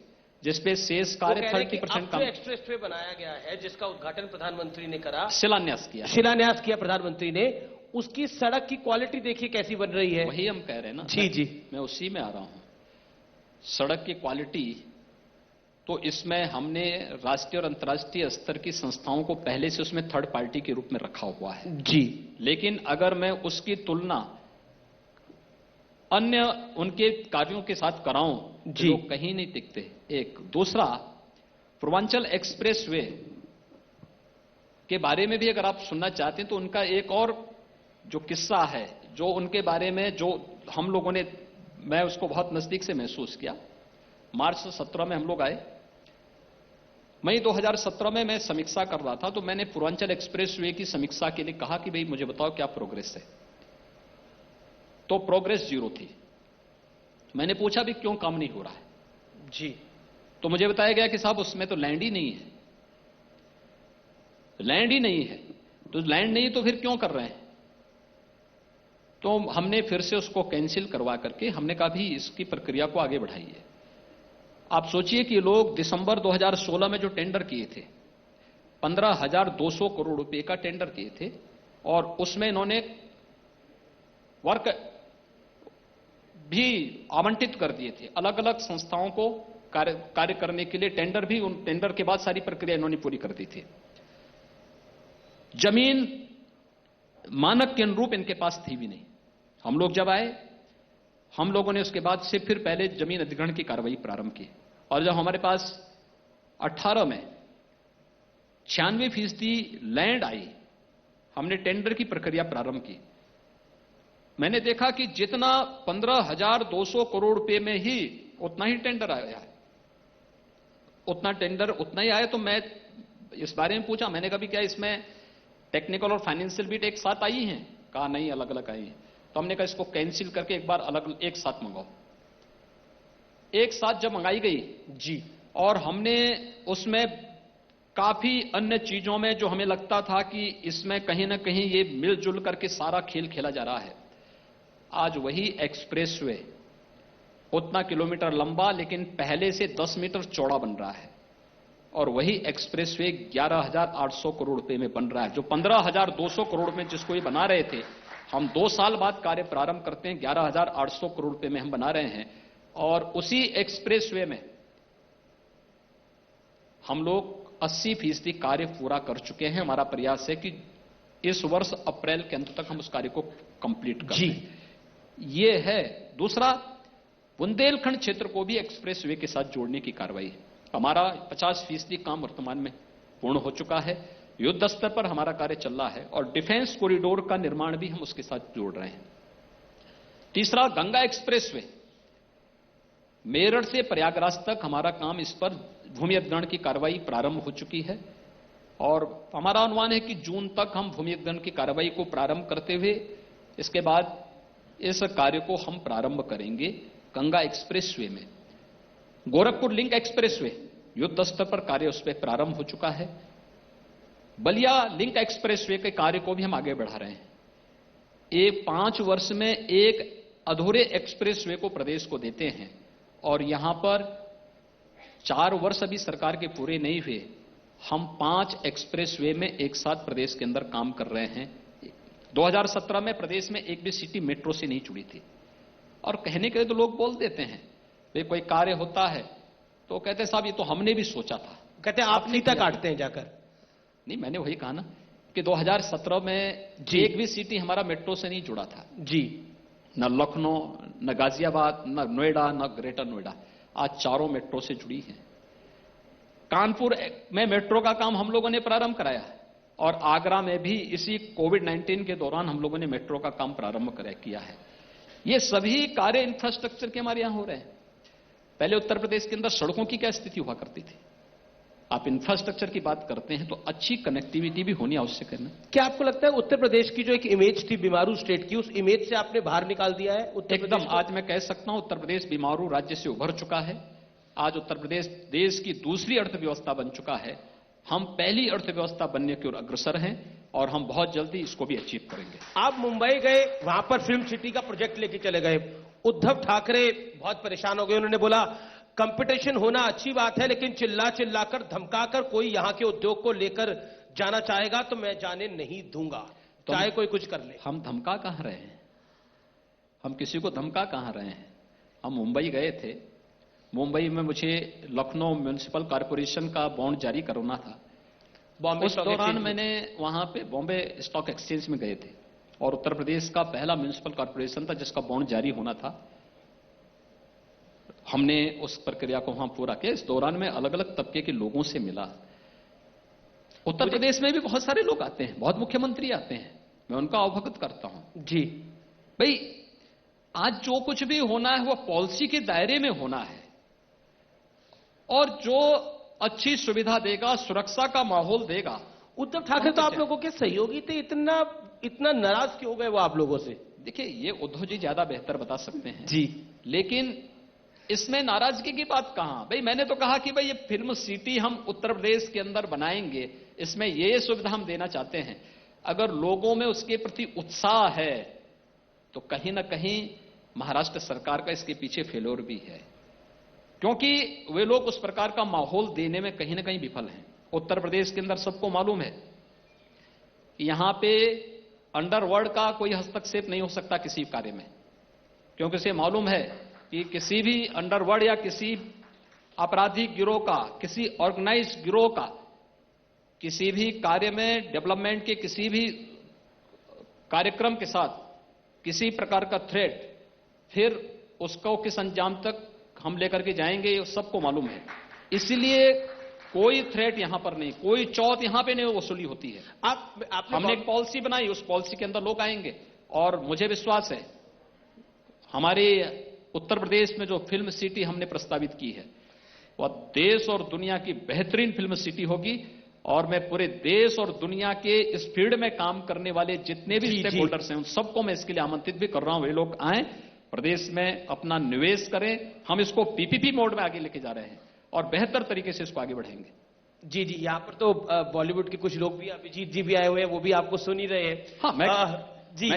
S4: जिसपे शेष कार्य 30% काम,
S3: एक्सप्रेसवे बनाया गया है जिसका उद्घाटन प्रधानमंत्री ने करा,
S4: शिलान्यास किया
S3: प्रधानमंत्री ने, उसकी सड़क की क्वालिटी देखिए कैसी बन रही है।
S4: वही हम कह रहे हैं ना।
S3: जी जी,
S4: मैं उसी में आ रहा हूं। सड़क की क्वालिटी तो इसमें हमने राष्ट्रीय और अंतर्राष्ट्रीय स्तर की संस्थाओं को पहले से उसमें थर्ड पार्टी के रूप में रखा हुआ है।
S3: जी,
S4: लेकिन अगर मैं उसकी तुलना अन्य उनके कार्यों के साथ कराऊं,
S3: जी,
S4: जो कहीं नहीं टिकते। एक दूसरा, पूर्वांचल एक्सप्रेसवे के बारे में भी अगर आप सुनना चाहते हैं तो उनका एक और जो किस्सा है, जो उनके बारे में जो हम लोगों ने, मैं उसको बहुत नजदीक से महसूस किया। मार्च 17 में हम लोग आए, मई 2017 में मैं समीक्षा कर रहा था, तो मैंने पूर्वांचल एक्सप्रेसवे की समीक्षा के लिए कहा कि भाई मुझे बताओ क्या प्रोग्रेस है। तो प्रोग्रेस 0 थी। मैंने पूछा भी क्यों काम नहीं हो रहा है।
S3: जी,
S4: तो मुझे बताया गया कि साहब उसमें तो लैंड ही नहीं है, लैंड ही नहीं है। तो लैंड नहीं तो फिर क्यों कर रहे हैं? तो हमने फिर से उसको कैंसिल करवा करके हमने कहा भी इसकी प्रक्रिया को आगे बढ़ाइए। आप सोचिए कि लोग दिसंबर 2016 में जो टेंडर किए थे, 15,200 करोड़ रुपए का टेंडर किए थे, और उसमें इन्होंने वर्क भी आवंटित कर दिए थे अलग अलग संस्थाओं को कार्य करने के लिए। टेंडर भी, उन टेंडर के बाद सारी प्रक्रिया इन्होंने पूरी कर दी थी। जमीन मानक के अनुरूप इनके पास थी भी नहीं। हम लोग जब आए, हम लोगों ने उसके बाद से फिर पहले जमीन अधिग्रहण की कार्रवाई प्रारंभ की, और जब हमारे पास 18 में 96% लैंड आई, हमने टेंडर की प्रक्रिया प्रारंभ की। मैंने देखा कि जितना 15,200 करोड़ रुपए में ही उतना ही टेंडर आया है, उतना टेंडर उतना ही आया। तो मैं इस बारे में पूछा, मैंने कहा भी क्या इसमें टेक्निकल और फाइनेंशियल बीट एक साथ आई हैं? कहा नहीं, अलग अलग आई हैं। तो हमने कहा इसको कैंसिल करके एक बार अलग एक साथ मंगाओ। एक साथ जब मंगाई गई
S3: जी,
S4: और हमने उसमें काफी अन्य चीजों में जो हमें लगता था कि इसमें कहीं ना कहीं ये मिलजुल करके सारा खेल खेला जा रहा है, आज वही एक्सप्रेसवे उतना किलोमीटर लंबा लेकिन पहले से 10 मीटर चौड़ा बन रहा है, और वही एक्सप्रेसवे 11,800 करोड़ रुपए में बन रहा है। जो 15,200 करोड़ में जिसको ये बना रहे थे, हम 2 साल बाद कार्य प्रारंभ करते हैं, 11,800 करोड़ रुपए में हम बना रहे हैं। और उसी एक्सप्रेसवे में हम लोग 80% कार्य पूरा कर चुके हैं। हमारा प्रयास है कि इस वर्ष अप्रैल के अंत तक हम उस कार्य को कंप्लीट कर
S3: जी,
S4: ये है। दूसरा, बुंदेलखंड क्षेत्र को भी एक्सप्रेसवे के साथ जोड़ने की कार्रवाई है। हमारा 50% काम वर्तमान में पूर्ण हो चुका है, युद्ध स्तर पर हमारा कार्य चल रहा है, और डिफेंस कॉरिडोर का निर्माण भी हम उसके साथ जोड़ रहे हैं। तीसरा, गंगा एक्सप्रेसवे, मेरठ से प्रयागराज तक हमारा काम, इस पर भूमि अधिग्रहण की कार्रवाई प्रारंभ हो चुकी है, और हमारा अनुमान है कि जून तक हम भूमि अधिग्रहण की कार्रवाई को प्रारंभ करते हुए इसके बाद इस कार्य को हम प्रारंभ करेंगे गंगा एक्सप्रेसवे में। गोरखपुर लिंक एक्सप्रेसवे युद्ध स्तर पर कार्य उस पर प्रारंभ हो चुका है। बलिया लिंक एक्सप्रेसवे के कार्य को भी हम आगे बढ़ा रहे हैं। ये 5 वर्ष में एक अधूरे एक्सप्रेसवे को प्रदेश को देते हैं, और यहां पर 4 वर्ष अभी सरकार के पूरे नहीं हुए, हम 5 एक्सप्रेसवे में एक साथ प्रदेश के अंदर काम कर रहे हैं। 2017 में प्रदेश में एक भी सिटी मेट्रो से नहीं जुड़ी थी। और कहने के लिए तो लोग बोल देते हैं, भाई कोई कार्य होता है तो कहते हैं साहब ये तो हमने भी सोचा था।
S3: कहते हैं आप फीता काटते हैं जाकर।
S4: नहीं, मैंने वही कहा ना कि 2017 में एक भी सिटी हमारा मेट्रो से नहीं जुड़ा था
S3: जी।
S4: न लखनऊ, न गाजियाबाद, न नोएडा, न ग्रेटर नोएडा। आज चारों मेट्रो से जुड़ी हैं। कानपुर में मेट्रो का काम हम लोगों ने प्रारंभ कराया है और आगरा में भी इसी कोविड-19 के दौरान हम लोगों ने मेट्रो का काम प्रारंभ किया है। ये सभी कार्य इंफ्रास्ट्रक्चर के हमारे यहां हो रहे हैं। पहले उत्तर प्रदेश के अंदर सड़कों की क्या स्थिति हुआ करती थी? आप इंफ्रास्ट्रक्चर की बात करते हैं तो अच्छी कनेक्टिविटी भी होनी आवश्यक है ना।
S3: क्या आपको लगता है उत्तर प्रदेश की जो एक इमेज थी बीमारू स्टेट की, उस इमेज से आपने बाहर निकाल दिया है उत्तर प्रदेश
S4: एकदम। आज मैं कह सकता हूं उत्तर प्रदेश बीमारू राज्य से उभर चुका है। आज उत्तर प्रदेश देश की दूसरी अर्थव्यवस्था बन चुका है। हम पहली अर्थव्यवस्था बनने की ओर अग्रसर हैं और हम बहुत जल्दी इसको भी अचीव करेंगे।
S3: आप मुंबई गए, वहां पर फिल्म सिटी का प्रोजेक्ट लेके चले गए। उद्धव ठाकरे बहुत परेशान हो गए। उन्होंने बोला कंपटीशन होना अच्छी बात है, लेकिन चिल्ला चिल्लाकर धमकाकर कोई यहां के उद्योग को लेकर जाना चाहेगा तो मैं जाने नहीं दूंगा, चाहे कोई कुछ कर ले।
S4: हम धमका कहां रहे हैं? हम किसी को धमका कहां रहे हैं? हम मुंबई गए थे। मुंबई में मुझे लखनऊ म्युनिसिपल कॉर्पोरेशन का बॉन्ड जारी करना था।
S3: बॉम्बे
S4: उस दौरान मैंने वहां पे बॉम्बे स्टॉक एक्सचेंज में गए थे और उत्तर प्रदेश का पहला म्युनिसिपल कॉर्पोरेशन था जिसका बॉन्ड जारी होना था। हमने उस प्रक्रिया को वहां पूरा किया। इस दौरान में अलग अलग तबके के लोगों से मिला। उत्तर प्रदेश में भी बहुत सारे लोग आते हैं, बहुत मुख्यमंत्री आते हैं, मैं उनका अवगत करता हूं।
S3: जी
S4: भाई आज जो कुछ भी होना है वो पॉलिसी के दायरे में होना है और जो अच्छी सुविधा देगा, सुरक्षा का माहौल देगा।
S3: उद्धव ठाकरे तो आप लोगों के सहयोगी थे, इतना नाराज क्यों हो गए वो आप लोगों से?
S4: देखिए, ये उद्धव जी ज्यादा बेहतर बता सकते हैं
S3: जी,
S4: लेकिन इसमें नाराजगी की बात कहां? भाई मैंने तो कहा कि भाई ये फिल्म सिटी हम उत्तर प्रदेश के अंदर बनाएंगे, इसमें ये सुविधा हम देना चाहते हैं। अगर लोगों में उसके प्रति उत्साह है तो कहीं ना कहीं महाराष्ट्र सरकार का इसके पीछे फेल्योर भी है, क्योंकि वे लोग उस प्रकार का माहौल देने में कहीं ना कहीं विफल हैं। उत्तर प्रदेश के अंदर सबको मालूम है कि यहां पे अंडरवर्ल्ड का कोई हस्तक्षेप नहीं हो सकता किसी कार्य में, क्योंकि उसे मालूम है कि किसी भी अंडरवर्ल्ड या किसी आपराधिक गिरोह का, किसी ऑर्गेनाइज्ड गिरोह का किसी भी कार्य में, डेवलपमेंट के किसी भी कार्यक्रम के साथ किसी प्रकार का थ्रेट, फिर उसको किस अंजाम तक हम लेकर के जाएंगे, ये सबको मालूम है। इसलिए कोई थ्रेट यहां पर नहीं, कोई चौथ यहां पे नहीं वसूली होती है। हमने एक पॉलिसी बनाई, उस पॉलिसी के अंदर लोग आएंगे और मुझे विश्वास है हमारे उत्तर प्रदेश में जो फिल्म सिटी हमने प्रस्तावित की है वह देश और दुनिया की बेहतरीन फिल्म सिटी होगी। और मैं पूरे देश और दुनिया के इस फील्ड में काम करने वाले जितने भी स्टेक होल्डर्स हैं उन सबको मैं इसके लिए आमंत्रित भी कर रहा हूं। वे लोग आए, प्रदेश में अपना निवेश करें। हम इसको पीपीपी मोड में आगे लेके जा रहे हैं और बेहतर तरीके से इसको आगे बढ़ाएंगे।
S3: जी जी, यहाँ पर तो बॉलीवुड के कुछ लोग भी, अभिजीत जी भी आए हुए हैं, वो भी आपको सुन ही रहे हैं।
S4: हाँ, मैं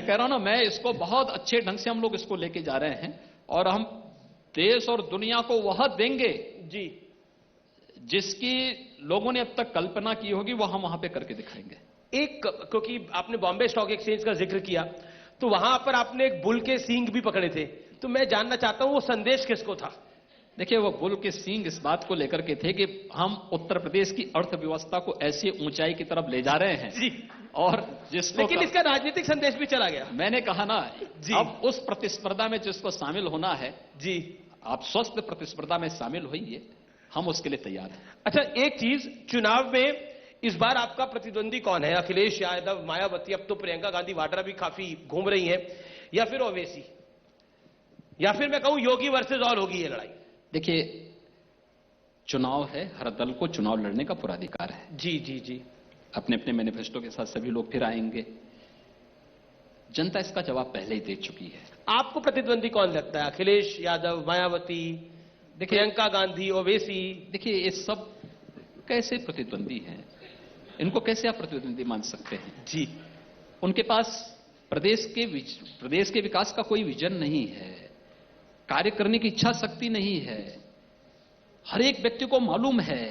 S4: कह रहा हूं ना, मैं इसको बहुत अच्छे ढंग से हम लोग इसको लेके जा रहे हैं और हम देश और दुनिया को वह देंगे जी जिसकी लोगों ने अब तक कल्पना की होगी, वो हम वहां पे करके दिखाएंगे।
S3: क्योंकि आपने बॉम्बे स्टॉक एक्सचेंज का जिक्र किया तो वहां पर आपने एक बुल के सींग भी पकड़े थे, तो मैं जानना चाहता हूं वो संदेश किसको था?
S4: देखिए, वो बुल के सींग इस बात को लेकर के थे कि हम उत्तर प्रदेश की अर्थव्यवस्था को ऐसी ऊंचाई की तरफ ले जा रहे हैं
S3: जी,
S4: और जिसको,
S3: लेकिन इसका राजनीतिक संदेश भी चला गया।
S4: मैंने कहा ना
S3: जी,
S4: अब उस प्रतिस्पर्धा में जिसको शामिल होना है
S3: जी,
S4: आप स्वस्थ प्रतिस्पर्धा में शामिल होइए, हम उसके लिए तैयार हैं।
S3: अच्छा, एक चीज, चुनाव में इस बार आपका प्रतिद्वंदी कौन है? अखिलेश यादव, मायावती, अब तो प्रियंका गांधी वाड्रा भी काफी घूम रही हैं, या फिर ओवैसी, या फिर मैं कहूं योगी वर्सेस ऑल होगी ये लड़ाई?
S4: देखिए, चुनाव है, हर दल को चुनाव लड़ने का पूरा अधिकार है।
S3: जी जी जी,
S4: अपने अपने मैनिफेस्टो के साथ सभी लोग फिर आएंगे। जनता इसका जवाब पहले ही दे चुकी है।
S3: आपको प्रतिद्वंदी कौन लगता है? अखिलेश यादव, मायावती, प्रियंका गांधी, ओवैसी?
S4: देखिए, ये सब कैसे प्रतिद्वंदी हैं? इनको कैसे आप प्रतिद्वंदी मान सकते हैं?
S3: जी,
S4: उनके पास प्रदेश के विकास का कोई विजन नहीं है, कार्य करने की इच्छा शक्ति नहीं है। हर एक व्यक्ति को मालूम है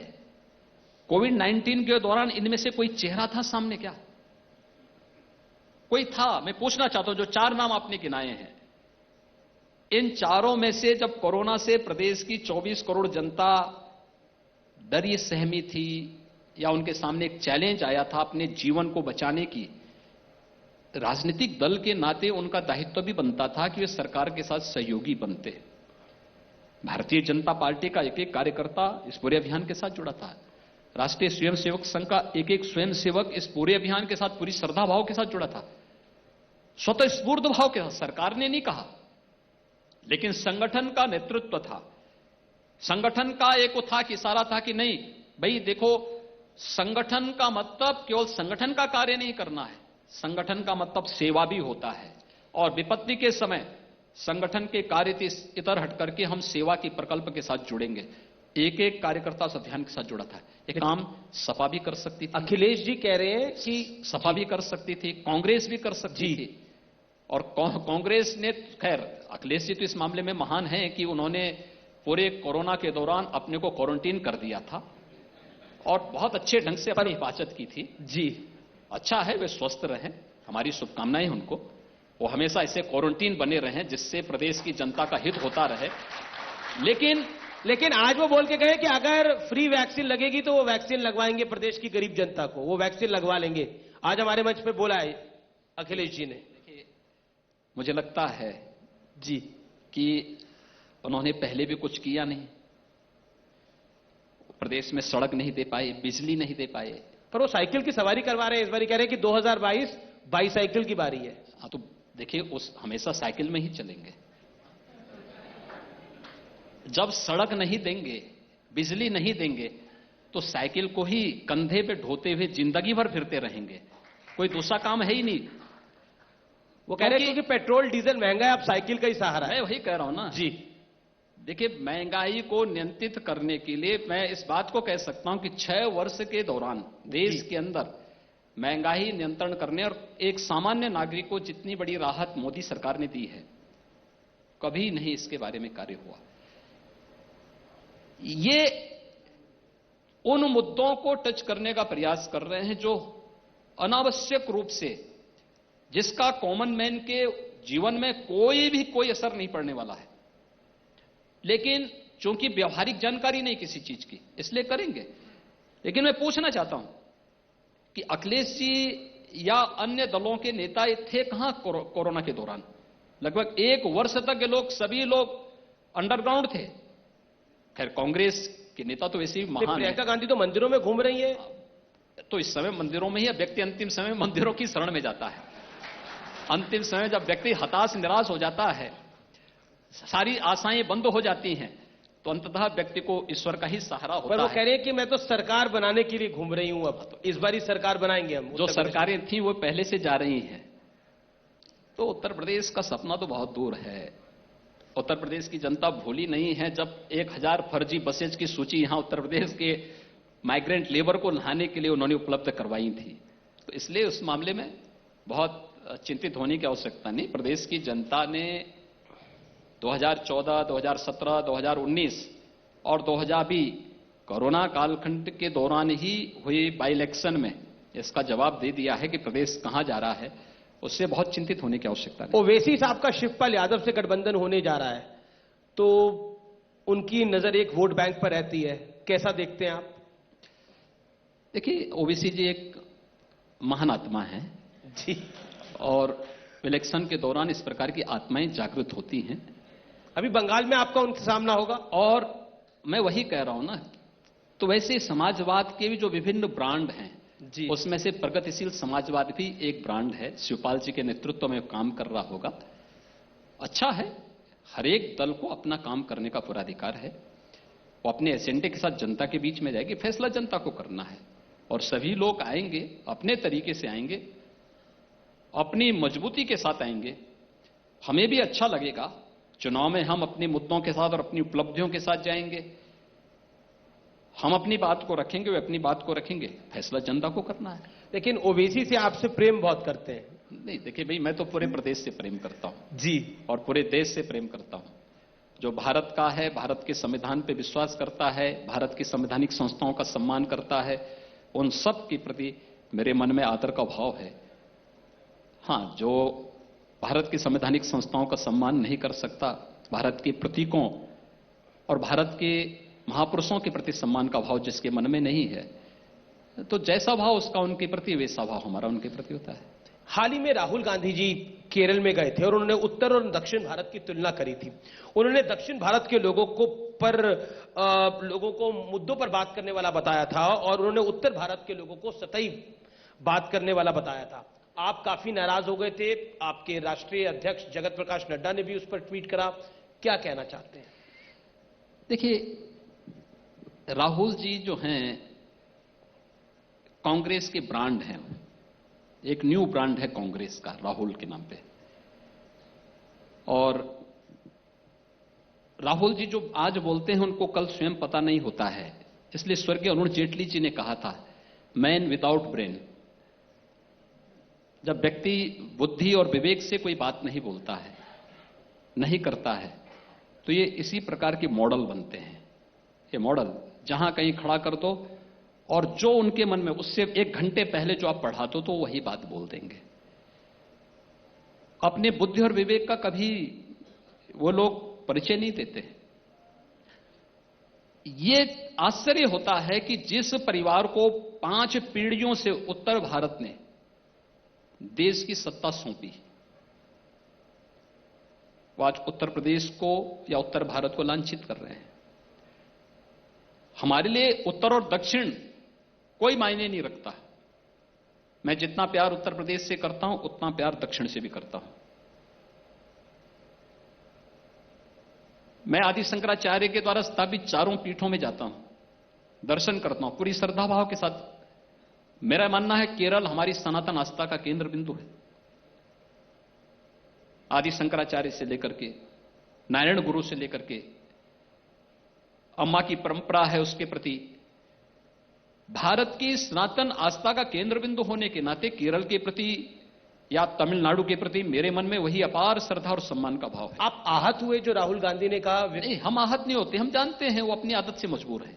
S4: कोविड-19 के दौरान इनमें से कोई चेहरा था सामने क्या? कोई था, मैं पूछना चाहता हूं, जो 4 नाम आपने गिनाए हैं, इन चारों में से जब कोरोना से प्रदेश की 24 करोड़ जनता डरी सहमी थी या उनके सामने एक चैलेंज आया था अपने जीवन को बचाने की, राजनीतिक दल के नाते उनका दायित्व भी बनता था कि वे सरकार के साथ सहयोगी बनते। भारतीय जनता पार्टी का एक एक कार्यकर्ता इस पूरे अभियान के साथ जुड़ा था। राष्ट्रीय स्वयंसेवक संघ का एक एक स्वयंसेवक इस पूरे अभियान के साथ पूरी श्रद्धा भाव के साथ जुड़ा था, स्वतः स्फूर्त भाव के साथ। सरकार ने नहीं कहा, लेकिन संगठन का नेतृत्व था। संगठन का एक वो था कि इशारा था कि नहीं भाई देखो, संगठन का मतलब केवल संगठन का कार्य नहीं करना है, संगठन का मतलब सेवा भी होता है। और विपत्ति के समय संगठन के कार्य से इतर हट करके हम सेवा की प्रकल्प के साथ जुड़ेंगे। एक एक कार्यकर्ता उस अभियान के साथ जुड़ा था। एक काम सपा भी कर सकती थी,
S3: अखिलेश जी कह रहे हैं कि
S4: सपा भी कर सकती थी, कांग्रेस भी कर सकती थी। और कांग्रेस ने, खैर अखिलेश जी तो इस मामले में महान हैं कि उन्होंने पूरे कोरोना के दौरान अपने को क्वारंटीन कर दिया था और बहुत अच्छे ढंग से अपनी हिफाजत की थी।
S3: जी
S4: अच्छा है, वे स्वस्थ रहें, हमारी शुभकामनाएं उनको। वो हमेशा ऐसे क्वारंटीन बने रहें जिससे प्रदेश की जनता का हित होता रहे।
S3: लेकिन आज वो बोल के गए कि अगर फ्री वैक्सीन लगेगी तो वो वैक्सीन लगवाएंगे प्रदेश की गरीब जनता को, वो वैक्सीन लगवा लेंगे। आज हमारे मंच पे बोला है अखिलेश जी ने।
S4: मुझे लगता है
S3: जी
S4: कि उन्होंने पहले भी कुछ किया नहीं। प्रदेश में सड़क नहीं दे पाए, बिजली नहीं दे पाए,
S3: पर वो साइकिल की सवारी करवा रहे हैं। इस बार कह रहे हैं कि 2022 बाईसाइकिल की बारी है।
S4: हाँ, तो देखिए उस हमेशा साइकिल में ही चलेंगे। जब सड़क नहीं देंगे, बिजली नहीं देंगे, तो साइकिल को ही कंधे पे ढोते हुए जिंदगी भर फिरते रहेंगे, कोई दूसरा काम है ही नहीं।
S3: वो कह रहे हैं क्योंकि पेट्रोल डीजल महंगा है, अब साइकिल का ही सहारा है।
S4: मैं वही कह रहा हूं ना
S3: जी।
S4: देखिए, महंगाई को नियंत्रित करने के लिए मैं इस बात को कह सकता हूं कि 6 वर्ष के दौरान देश के अंदर महंगाई नियंत्रण करने और एक सामान्य नागरिक को जितनी बड़ी राहत मोदी सरकार ने दी है, कभी नहीं इसके बारे में कार्य हुआ। ये उन मुद्दों को टच करने का प्रयास कर रहे हैं जो अनावश्यक रूप से, जिसका कॉमन मैन के जीवन में कोई असर नहीं पड़ने वाला है, लेकिन चूंकि व्यवहारिक जानकारी नहीं किसी चीज की, इसलिए करेंगे। लेकिन मैं पूछना चाहता हूं कि अखिलेश जी या अन्य दलों के नेता थे कहां कोरोना के दौरान? लगभग 1 वर्ष तक ये लोग, सभी लोग अंडरग्राउंड थे। खैर, कांग्रेस के नेता तो वैसे ही महान है।
S3: प्रियंका गांधी तो मंदिरों में घूम रही है।
S4: तो इस समय मंदिरों में ही, व्यक्ति अंतिम समय मंदिरों की शरण में जाता है। अंतिम समय जब व्यक्ति हताश निराश हो जाता है, सारी आशाएं बंद हो जाती हैं, तो अंततः व्यक्ति को ईश्वर का ही सहारा होता है।
S3: पर वो कह रहे हैं कि मैं तो सरकार बनाने के लिए घूम रही हूं, अब तो इस बार ही सरकार बनाएंगे हम।
S4: जो सरकारें थी वो पहले से जा रही हैं। तो उत्तर प्रदेश का सपना तो बहुत दूर है। उत्तर प्रदेश की जनता भूली नहीं है जब 1000 फर्जी बसेज की सूची यहां उत्तर प्रदेश के माइग्रेंट लेबर को लाने के लिए उन्होंने उपलब्ध करवाई थी। तो इसलिए उस मामले में बहुत चिंतित होने की आवश्यकता नहीं। प्रदेश की जनता ने 2014, 2017, 2019 और 2020 कोरोना कालखंड के दौरान ही हुई बाई इलेक्शन में इसका जवाब दे दिया है कि प्रदेश कहां जा रहा है। उससे बहुत चिंतित होने की आवश्यकता नहीं।
S3: ओवैसी साहब का शिवपाल यादव से गठबंधन होने जा रहा है, तो उनकी नजर एक वोट बैंक पर रहती है, कैसा देखते हैं आप?
S4: देखिए, ओवैसी जी एक महान आत्मा है
S3: जी,
S4: और इलेक्शन के दौरान इस प्रकार की आत्माएं जागृत होती हैं।
S3: अभी बंगाल में आपका उनसे सामना होगा।
S4: और मैं वही कह रहा हूं ना, तो वैसे समाजवाद के भी जो विभिन्न ब्रांड हैं
S3: जी,
S4: उसमें से प्रगतिशील समाजवाद भी एक ब्रांड है। शिवपाल जी के नेतृत्व में काम कर रहा होगा। अच्छा है, हर एक दल को अपना काम करने का पूरा अधिकार है। वो अपने एजेंडे के साथ जनता के बीच में जाएगी, फैसला जनता को करना है। और सभी लोग आएंगे, अपने तरीके से आएंगे, अपनी मजबूती के साथ आएंगे। हमें भी अच्छा लगेगा। चुनाव में हम अपने मुद्दों के साथ और अपनी उपलब्धियों के साथ जाएंगे। हम अपनी बात को रखेंगे, वे अपनी बात को रखेंगे, फैसला जनता को करना है।
S3: लेकिन ओवैसी से आपसे प्रेम बहुत करते हैं।
S4: नहीं, देखिए भाई, मैं तो पूरे प्रदेश से प्रेम करता हूं
S3: जी,
S4: और पूरे देश से प्रेम करता हूं। जो भारत का है, भारत के संविधान पे विश्वास करता है, भारत की संवैधानिक संस्थाओं का सम्मान करता है, उन सब के प्रति मेरे मन में आदर का भाव है। हाँ, जो भारत की संवैधानिक संस्थाओं का सम्मान नहीं कर सकता, भारत के प्रतीकों और भारत के महापुरुषों के प्रति सम्मान का भाव जिसके मन में नहीं है, तो जैसा भाव उसका उनके प्रति, वैसा भाव हमारा उनके प्रति होता है।
S3: हाल ही में राहुल गांधी जी केरल में गए थे और उन्होंने उत्तर और दक्षिण भारत की तुलना करी थी। उन्होंने दक्षिण भारत के लोगों को मुद्दों पर बात करने वाला बताया था और उन्होंने उत्तर भारत के लोगों को सतही बात करने वाला बताया था। आप काफी नाराज हो गए थे, आपके राष्ट्रीय अध्यक्ष जगत प्रकाश नड्डा ने भी उस पर ट्वीट करा, क्या कहना चाहते हैं?
S4: देखिए, राहुल जी जो हैं कांग्रेस के ब्रांड हैं, एक न्यू ब्रांड है कांग्रेस का राहुल के नाम पे। और राहुल जी जो आज बोलते हैं उनको कल स्वयं पता नहीं होता है, इसलिए स्वर्गीय अरुण जेटली जी ने कहा था, मैन विदाउट ब्रेन। जब व्यक्ति बुद्धि और विवेक से कोई बात नहीं बोलता है, नहीं करता है, तो ये इसी प्रकार के मॉडल बनते हैं। ये मॉडल जहां कहीं खड़ा कर दो और जो उनके मन में उससे 1 घंटे पहले जो आप पढ़ा दो तो वही बात बोल देंगे। अपने बुद्धि और विवेक का कभी वो लोग परिचय नहीं देते। ये आश्चर्य होता है कि जिस परिवार को 5 पीढ़ियों से उत्तर भारत ने देश की सत्ता सौंपी, वो आज उत्तर प्रदेश को या उत्तर भारत को लांछित कर रहे हैं। हमारे लिए उत्तर और दक्षिण कोई मायने नहीं रखता। मैं जितना प्यार उत्तर प्रदेश से करता हूं उतना प्यार दक्षिण से भी करता हूं। मैं आदि शंकराचार्य के द्वारा स्थापित 4 पीठों में जाता हूं, दर्शन करता हूं पूरी श्रद्धा भाव के साथ। मेरा मानना है केरल हमारी सनातन आस्था का केंद्र बिंदु है। आदि शंकराचार्य से लेकर के नारायण गुरु से लेकर के अम्मा की परंपरा है, उसके प्रति भारत की सनातन आस्था का केंद्र बिंदु होने के नाते केरल के प्रति या तमिलनाडु के प्रति मेरे मन में वही अपार श्रद्धा और सम्मान का भाव है।
S3: आप आहत हुए जो राहुल गांधी ने कहा?
S4: नहीं, हम आहत नहीं होते। हम जानते हैं वो अपनी आदत से मजबूर है।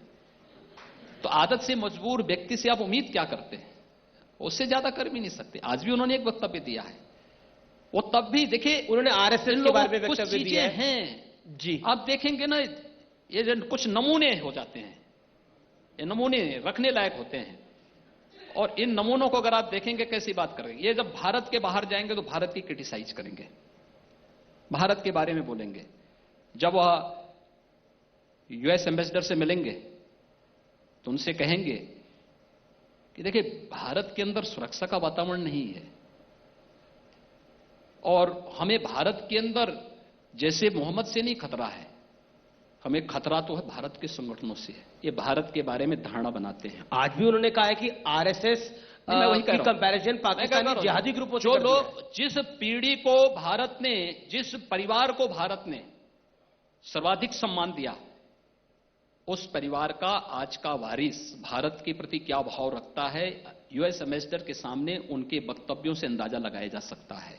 S4: तो आदत से मजबूर व्यक्ति से आप उम्मीद क्या करते हैं? उससे ज्यादा कर भी नहीं सकते। आज भी उन्होंने एक वक्तव्य दिया है, वो तब भी देखिए
S3: उन्होंने आरएसएस के बारे में
S4: कुछ
S3: वक्तव्य
S4: चीजें
S3: दिया
S4: हैं
S3: जी,
S4: आप देखेंगे ना, ये जो कुछ नमूने हो जाते हैं, ये नमूने रखने लायक होते हैं। और इन नमूनों को अगर आप देखेंगे कैसी बात करेंगे, ये जब भारत के बाहर जाएंगे तो भारत की क्रिटिसाइज करेंगे, भारत के बारे में बोलेंगे। जब वह यूएस एम्बेसडर से मिलेंगे तो उनसे कहेंगे कि देखिए भारत के अंदर सुरक्षा का वातावरण नहीं है और हमें भारत के अंदर जैसे मोहम्मद से नहीं खतरा है, हमें खतरा तो है भारत के संगठनों से है। ये भारत के बारे में धारणा बनाते हैं।
S3: आज भी उन्होंने कहा है कि आरएसएस की कंपैरिजन पाकिस्तानी जिहादी ग्रुपों से
S4: जो लोग, जिस पीढ़ी को भारत ने, जिस परिवार को भारत ने सर्वाधिक सम्मान दिया, उस परिवार का आज का वारिस भारत के प्रति क्या भाव रखता है, यूएस एम्बेसडर के सामने उनके वक्तव्यों से अंदाजा लगाया जा सकता है।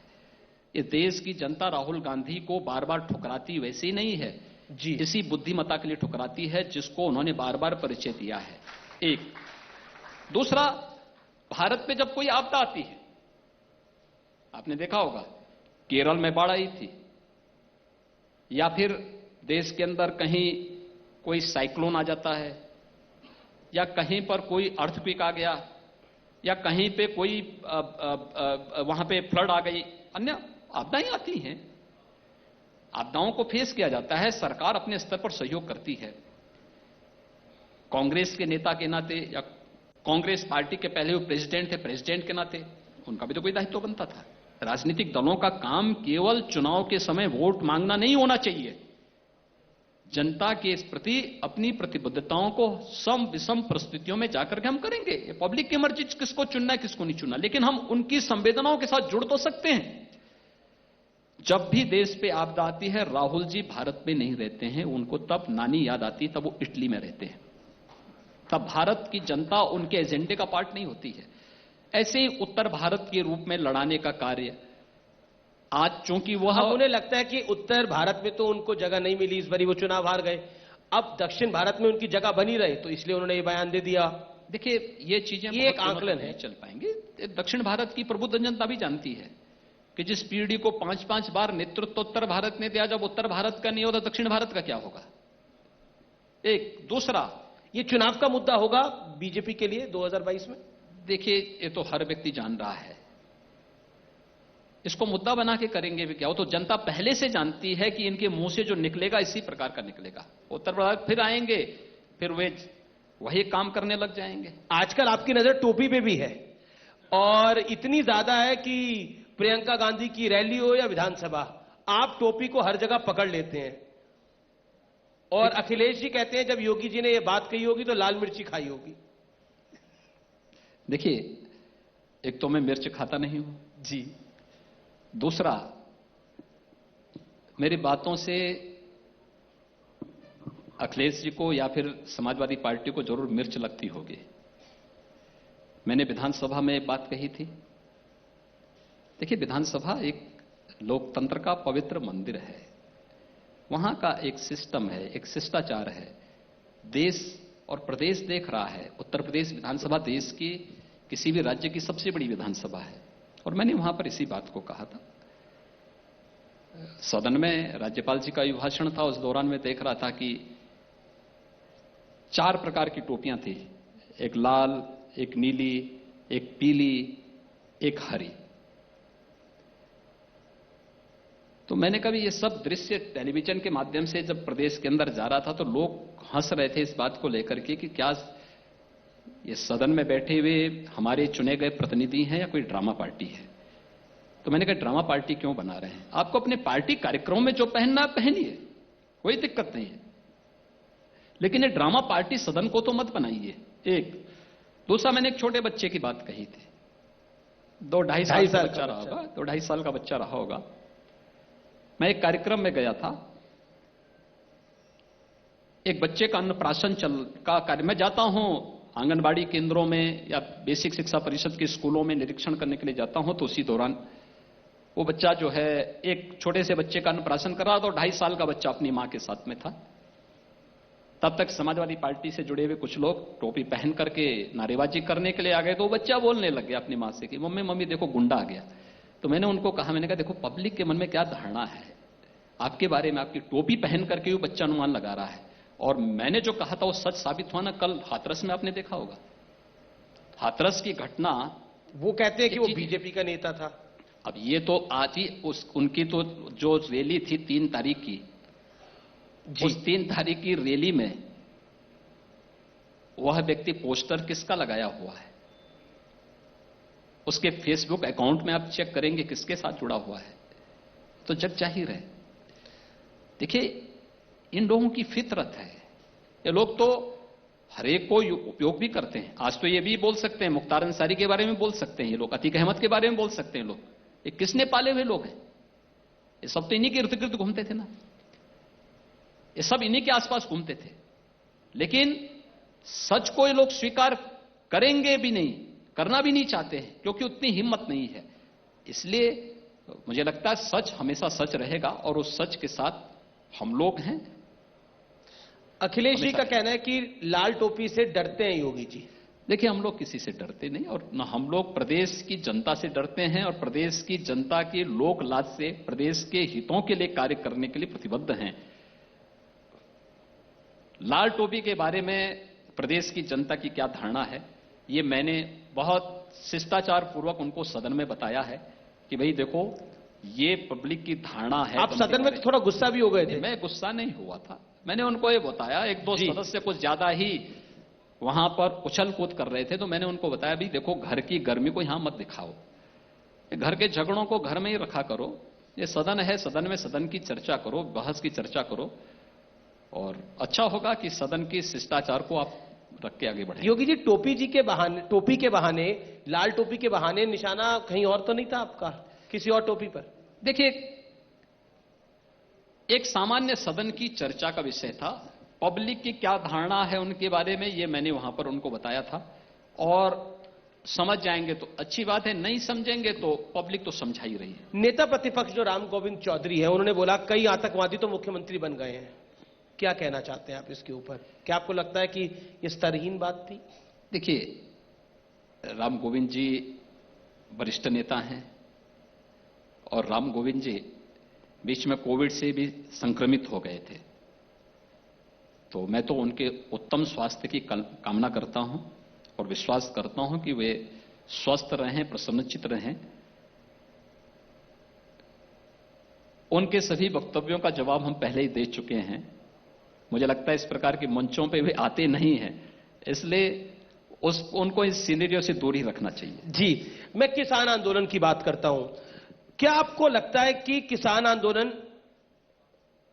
S4: ये देश की जनता राहुल गांधी को बार बार ठुकराती वैसे ही नहीं है
S3: जी,
S4: इसी बुद्धिमत्ता के लिए ठुकराती है जिसको उन्होंने बार बार परिचय दिया है। एक दूसरा, भारत में जब कोई आपदा आती है, आपने देखा होगा केरल में बाढ़ आई थी, या फिर देश के अंदर कहीं कोई साइक्लोन आ जाता है, या कहीं पर कोई अर्थक्वेक आ गया, या कहीं पे कोई वहां पे फ्लड आ गई, अन्य आपदाएं आती हैं। आपदाओं को फेस किया जाता है, सरकार अपने स्तर पर सहयोग करती है। कांग्रेस के नेता के नाते या कांग्रेस पार्टी के पहले वो प्रेसिडेंट थे, प्रेसिडेंट के नाते उनका भी तो कोई दायित्व बनता था। राजनीतिक दलों का काम केवल चुनाव के समय वोट मांगना नहीं होना चाहिए, जनता के इस प्रति अपनी प्रतिबद्धताओं को सम विषम परिस्थितियों में जाकर के हम करेंगे। ये पब्लिक की मर्जी किसको चुनना है किसको नहीं चुनना, लेकिन हम उनकी संवेदनाओं के साथ जुड़ तो सकते हैं। जब भी देश पे आपदा आती है, राहुल जी भारत में नहीं रहते हैं, उनको तब नानी याद आती है, तब वो इटली में रहते हैं, तब भारत की जनता उनके एजेंडे का पार्ट नहीं होती है। ऐसे ही उत्तर भारत के रूप में लड़ाने का कार्य आज चूंकि वह
S3: उन्हें लगता है कि उत्तर भारत में तो उनको जगह नहीं मिली, इस बारी वो चुनाव हार गए, अब दक्षिण भारत में उनकी जगह बनी रहे, तो इसलिए उन्होंने ये बयान दे दिया।
S4: देखिए ये चीजें
S3: ये एक आकलन है,
S4: चल पाएंगे। दक्षिण भारत की प्रबुद्ध जनता भी जानती है कि जिस पीढ़ी को 5-5 बार नेतृत्व उत्तर भारत ने दिया, जब उत्तर भारत का नहीं होता दक्षिण भारत का क्या होगा? एक दूसरा,
S3: ये चुनाव का मुद्दा होगा बीजेपी के लिए 2022 में?
S4: देखिए, ये तो हर व्यक्ति जान रहा है, इसको मुद्दा बना के करेंगे भी क्या? वो तो जनता पहले से जानती है कि इनके मुंह से जो निकलेगा इसी प्रकार का निकलेगा। उत्तर प्रदेश फिर आएंगे, फिर वे वही काम करने लग जाएंगे।
S3: आजकल आपकी नजर टोपी पे भी है, और इतनी ज्यादा है कि प्रियंका गांधी की रैली हो या विधानसभा, आप टोपी को हर जगह पकड़ लेते हैं। और अखिलेश जी कहते हैं जब योगी जी ने यह बात कही होगी तो लाल मिर्ची खाई होगी।
S4: देखिए, एक तो मैं मिर्च खाता नहीं हूं
S3: जी,
S4: दूसरा, मेरी बातों से अखिलेश जी को या फिर समाजवादी पार्टी को जरूर मिर्च लगती होगी। मैंने विधानसभा में एक बात कही थी। देखिए, विधानसभा एक लोकतंत्र का पवित्र मंदिर है, वहां का एक सिस्टम है, एक शिष्टाचार है। देश और प्रदेश देख रहा है, उत्तर प्रदेश विधानसभा देश की किसी भी राज्य की सबसे बड़ी विधानसभा है, और मैंने वहां पर इसी बात को कहा था। सदन में राज्यपाल जी का अभिभाषण था, उस दौरान मैं देख रहा था कि 4 प्रकार की टोपियां थी, एक लाल, एक नीली, एक पीली, एक हरी। तो मैंने कभी ये सब दृश्य टेलीविजन के माध्यम से जब प्रदेश के अंदर जा रहा था तो लोग हंस रहे थे इस बात को लेकर के कि क्या ये सदन में बैठे हुए हमारे चुने गए प्रतिनिधि हैं या कोई ड्रामा पार्टी है। तो मैंने कहा, ड्रामा पार्टी क्यों बना रहे हैं? आपको अपने पार्टी कार्यक्रम में जो पहनना है पहनिए, कोई दिक्कत नहीं है, लेकिन ये ड्रामा पार्टी सदन को तो मत बनाइए। एक दूसरा, मैंने एक छोटे बच्चे की बात कही थी, 2-2.5 साल का बच्चा रहा होगा, 2-2.5 साल का बच्चा रहा होगा। मैं एक कार्यक्रम में गया था, एक बच्चे का अन्नप्राशन का कार्य, मैं जाता हूं आंगनबाड़ी केंद्रों में या बेसिक शिक्षा परिषद के स्कूलों में निरीक्षण करने के लिए जाता हूं, तो उसी दौरान वो बच्चा जो है एक छोटे से बच्चे का अन्नप्राशन कर रहा था, और 2.5 साल का बच्चा अपनी मां के साथ में था। तब तक समाजवादी पार्टी से जुड़े हुए कुछ लोग टोपी पहन करके नारेबाजी करने के लिए आ गए, तो वो बच्चा बोलने लग गया अपनी मां से कि मम्मी मम्मी देखो गुंडा आ गया। तो मैंने उनको कहा, मैंने कहा देखो पब्लिक के मन में क्या धारणा है आपके बारे में, आपकी टोपी पहन करके वो बच्चा अनुमान लगा रहा है, और मैंने जो कहा था वो सच साबित हुआ ना। कल हाथरस में आपने देखा होगा, हाथरस की घटना,
S3: वो कहते हैं कि वो बीजेपी का नेता था।
S4: अब ये तो आज ही उनकी तो जो रैली थी 3 तारीख की, उस 3 तारीख की रैली में वह व्यक्ति पोस्टर किसका लगाया हुआ है, उसके फेसबुक अकाउंट में आप चेक करेंगे किसके साथ जुड़ा हुआ है, तो जग जाहिर है। देखिए, इन लोगों की फितरत है, ये लोग तो हरेक को उपयोग भी करते हैं। आज तो ये भी बोल सकते हैं, मुख्तार अंसारी के बारे में बोल सकते हैं ये लोग, अतीक अहमद के बारे में बोल सकते हैं लोग, ये किसने पाले हुए लोग हैं? ये सब तो इन्हीं के इर्द गिर्द घूमते थे ना, ये सब इन्हीं के आसपास घूमते थे। लेकिन सच को ये लोग स्वीकार करेंगे भी नहीं, करना भी नहीं चाहते हैं, क्योंकि उतनी हिम्मत नहीं है। इसलिए मुझे लगता है सच हमेशा सच रहेगा, और उस सच के साथ हम लोग हैं।
S3: अखिलेश जी का कहना है कि लाल टोपी से डरते हैं योगी जी।
S4: देखिए, हम लोग किसी से डरते नहीं, और न हम लोग प्रदेश की जनता से डरते हैं, और प्रदेश की जनता के लोक लाज से प्रदेश के हितों के लिए कार्य करने के लिए प्रतिबद्ध हैं। लाल टोपी के बारे में प्रदेश की जनता की क्या धारणा है, ये मैंने बहुत शिष्टाचार पूर्वक उनको सदन में बताया है कि भाई देखो ये पब्लिक की धारणा है।
S3: आप सदन में तो थोड़ा गुस्सा भी हो गए थे।
S4: मैं गुस्सा नहीं हुआ था, मैंने उनको ये बताया, 1-2 सदस्य कुछ ज्यादा ही वहां पर उछल कूद कर रहे थे, तो मैंने उनको बताया भी देखो घर की गर्मी को यहां मत दिखाओ, घर के झगड़ों को घर में ही रखा करो, ये सदन है, सदन में सदन की चर्चा करो, बहस की चर्चा करो, और अच्छा होगा कि सदन की शिष्टाचार को आप रख के आगे बढ़े।
S3: योगी जी, टोपी के बहाने, लाल टोपी के बहाने निशाना कहीं और तो नहीं था आपका, किसी और टोपी पर?
S4: देखिए, एक सामान्य सदन की चर्चा का विषय था, पब्लिक की क्या धारणा है उनके बारे में, ये मैंने वहां पर उनको बताया था, और समझ जाएंगे तो अच्छी बात है, नहीं समझेंगे तो पब्लिक तो समझा ही रही है।
S3: नेता प्रतिपक्ष जो राम गोविंद चौधरी है, उन्होंने बोला कई आतंकवादी तो मुख्यमंत्री बन गए हैं, क्या कहना चाहते हैं आप इसके ऊपर? क्या आपको लगता है कि ये स्तरहीन बात थी?
S4: देखिए, राम गोविंद जी वरिष्ठ नेता हैं, और राम गोविंद जी बीच में कोविड से भी संक्रमित हो गए थे। तो मैं तो उनके उत्तम स्वास्थ्य की कामना करता हूं और विश्वास करता हूं कि वे स्वस्थ रहें, प्रसन्नचित्त रहें। उनके सभी वक्तव्यों का जवाब हम पहले ही दे चुके हैं। मुझे लगता है इस प्रकार के मंचों पे वे आते नहीं हैं, इसलिए उनको इस सिनेरियो से दूर ही रखना चाहिए।
S3: जी, मैं किसान आंदोलन की बात करता हूं। क्या आपको लगता है कि किसान आंदोलन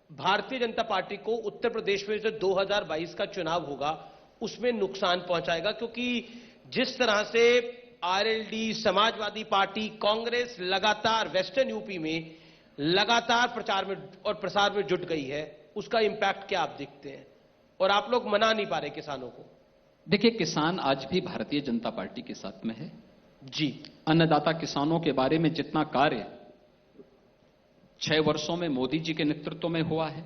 S3: भारतीय जनता पार्टी को उत्तर प्रदेश में जो 2022 का चुनाव होगा उसमें नुकसान पहुंचाएगा? क्योंकि जिस तरह से आरएलडी, समाजवादी पार्टी, कांग्रेस लगातार वेस्टर्न यूपी में लगातार प्रचार में और प्रसार में जुट गई है, उसका इंपैक्ट क्या आप देखते हैं? और आप लोग मना नहीं पा रहे किसानों को।
S4: देखिए, किसान आज भी भारतीय जनता पार्टी के साथ में है।
S3: जी,
S4: अन्नदाता किसानों के बारे में जितना कार्य 6 वर्षों में मोदी जी के नेतृत्व में हुआ है,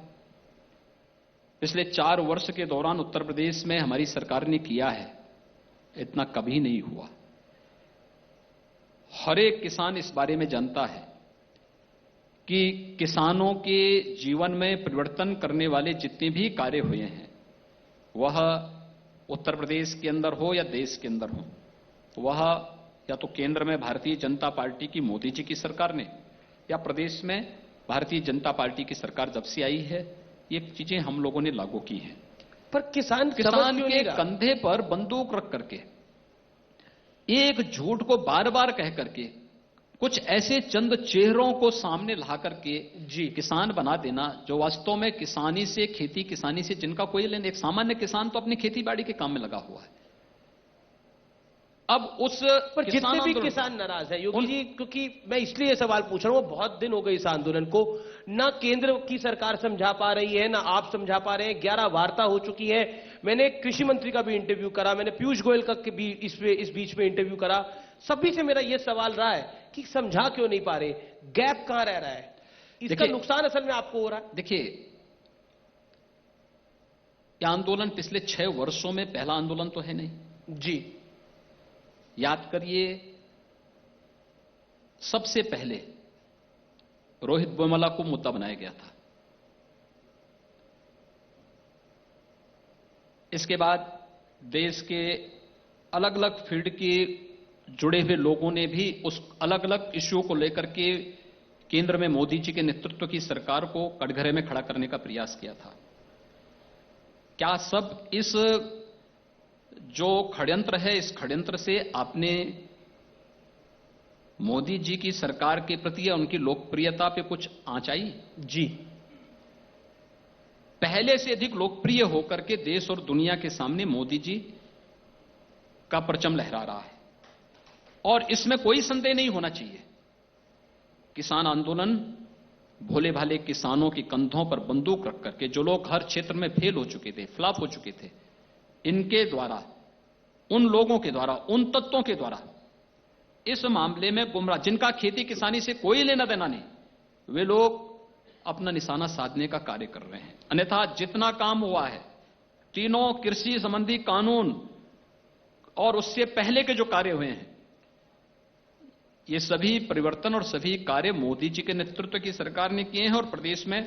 S4: पिछले 4 वर्ष के दौरान उत्तर प्रदेश में हमारी सरकार ने किया है, इतना कभी नहीं हुआ। हर एक किसान इस बारे में जानता है कि किसानों के जीवन में परिवर्तन करने वाले जितने भी कार्य हुए हैं, वह उत्तर प्रदेश के अंदर हो या देश के अंदर हो, वह या तो केंद्र में भारतीय जनता पार्टी की मोदी जी की सरकार ने या प्रदेश में भारतीय जनता पार्टी की सरकार जब से आई है, ये चीजें हम लोगों ने लागू की हैं।
S3: पर किसान
S4: के कंधे पर बंदूक रख करके एक झूठ को बार बार कह करके कुछ ऐसे चंद चेहरों को सामने ला करके जी किसान बना देना, जो वास्तव में किसानी से, खेती किसानी से जिनका कोई लेन, एक सामान्य किसान तो अपनी खेती बाड़ी के काम में लगा हुआ है। अब उस
S3: पर जितने भी किसान नाराज है योगी जी, क्योंकि मैं इसलिए ये सवाल पूछ रहा हूं, बहुत दिन हो गए इस आंदोलन को, ना केंद्र की सरकार समझा पा रही है, ना आप समझा पा रहे हैं। 11 वार्ता हो चुकी है। मैंने कृषि मंत्री का भी इंटरव्यू करा, मैंने पीयूष गोयल का भी इस बीच में इंटरव्यू करा। सभी से मेरा यह सवाल रहा है कि समझा क्यों नहीं पा रहे, गैप कहां रह रहा है, इसका नुकसान असल में आपको हो रहा है।
S4: देखिए, यह आंदोलन पिछले 6 वर्षों में पहला आंदोलन तो है नहीं
S3: जी।
S4: याद करिए, सबसे पहले रोहित बोमला को मुद्दा बनाया गया था। इसके बाद देश के अलग अलग फील्ड के जुड़े हुए लोगों ने भी उस अलग अलग इश्यू को लेकर के केंद्र में मोदी जी के नेतृत्व की सरकार को कटघरे में खड़ा करने का प्रयास किया था। क्या सब इस जो षड्यंत्र है, इस षड्यंत्र से आपने मोदी जी की सरकार के प्रति या उनकी लोकप्रियता पे कुछ आंच आई?
S3: जी,
S4: पहले से अधिक लोकप्रिय होकर के देश और दुनिया के सामने मोदी जी का परचम लहरा रहा है और इसमें कोई संदेह नहीं होना चाहिए। किसान आंदोलन भोले भाले किसानों के कंधों पर बंदूक रख करके, जो लोग हर क्षेत्र में फेल हो चुके थे, फ्लॉप हो चुके थे, इनके द्वारा, उन लोगों के द्वारा, उन तत्वों के द्वारा इस मामले में गुमराह, जिनका खेती किसानी से कोई लेना देना नहीं, वे लोग अपना निशाना साधने का कार्य कर रहे हैं। अन्यथा जितना काम हुआ है, तीनों कृषि संबंधी कानून और उससे पहले के जो कार्य हुए हैं, ये सभी परिवर्तन और सभी कार्य मोदी जी के नेतृत्व की सरकार ने किए हैं और प्रदेश में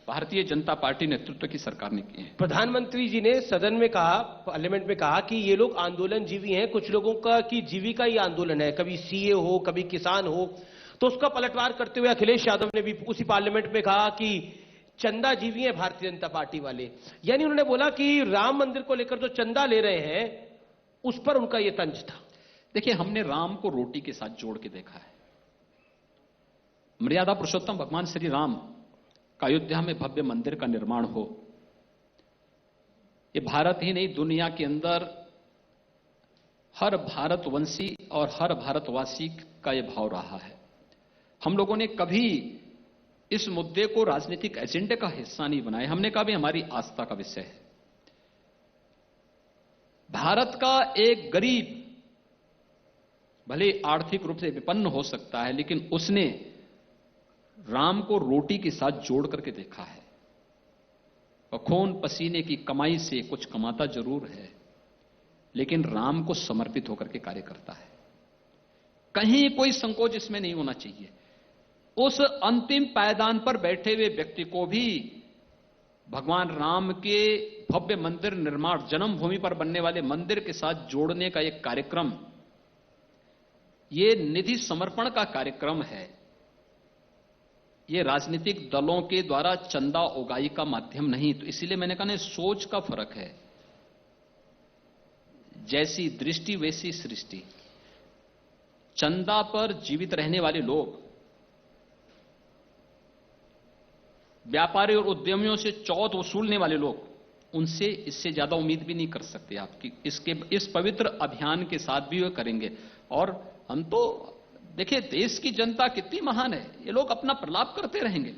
S4: भारतीय जनता पार्टी नेतृत्व की सरकार ने किए हैं।
S3: प्रधानमंत्री जी ने सदन में कहा, पार्लियामेंट में कहा कि ये लोग आंदोलन जीवी हैं, कुछ लोगों का की जीविका ये आंदोलन है, कभी सीए हो, कभी किसान हो। तो उसका पलटवार करते हुए अखिलेश यादव ने भी उसी पार्लियामेंट में कहा कि चंदा जीवी है भारतीय जनता पार्टी वाले। यानी उन्होंने बोला कि राम मंदिर को लेकर जो चंदा ले रहे हैं उस पर उनका यह तंज था।
S4: देखिए, हमने राम को रोटी के साथ जोड़ के देखा है। मर्यादा पुरुषोत्तम भगवान श्री राम का अयोध्या में भव्य मंदिर का निर्माण हो, ये भारत ही नहीं दुनिया के अंदर हर भारतवंशी और हर भारतवासी का यह भाव रहा है। हम लोगों ने कभी इस मुद्दे को राजनीतिक एजेंडे का हिस्सा नहीं बनाया। हमने कहा भी हमारी आस्था का विषय है। भारत का एक गरीब भले आर्थिक रूप से विपन्न हो सकता है, लेकिन उसने राम को रोटी के साथ जोड़ करके देखा है और खून पसीने की कमाई से कुछ कमाता जरूर है, लेकिन राम को समर्पित होकर के कार्य करता है। कहीं कोई संकोच इसमें नहीं होना चाहिए। उस अंतिम पायदान पर बैठे हुए व्यक्ति को भी भगवान राम के भव्य मंदिर निर्माण, जन्मभूमि पर बनने वाले मंदिर के साथ जोड़ने का एक कार्यक्रम, ये निधि समर्पण का कार्यक्रम है। ये राजनीतिक दलों के द्वारा चंदा उगाही का माध्यम नहीं। तो इसीलिए मैंने कहा सोच का फर्क है। जैसी दृष्टि वैसी सृष्टि। चंदा पर जीवित रहने वाले लोग, व्यापारी और उद्यमियों से चौथ वसूलने वाले लोग, उनसे इससे ज्यादा उम्मीद भी नहीं कर सकते आपकी। इस पवित्र अभियान के साथ भी वे करेंगे। और हम तो देखिए, देश की जनता कितनी महान है, ये लोग अपना प्रलाप करते रहेंगे।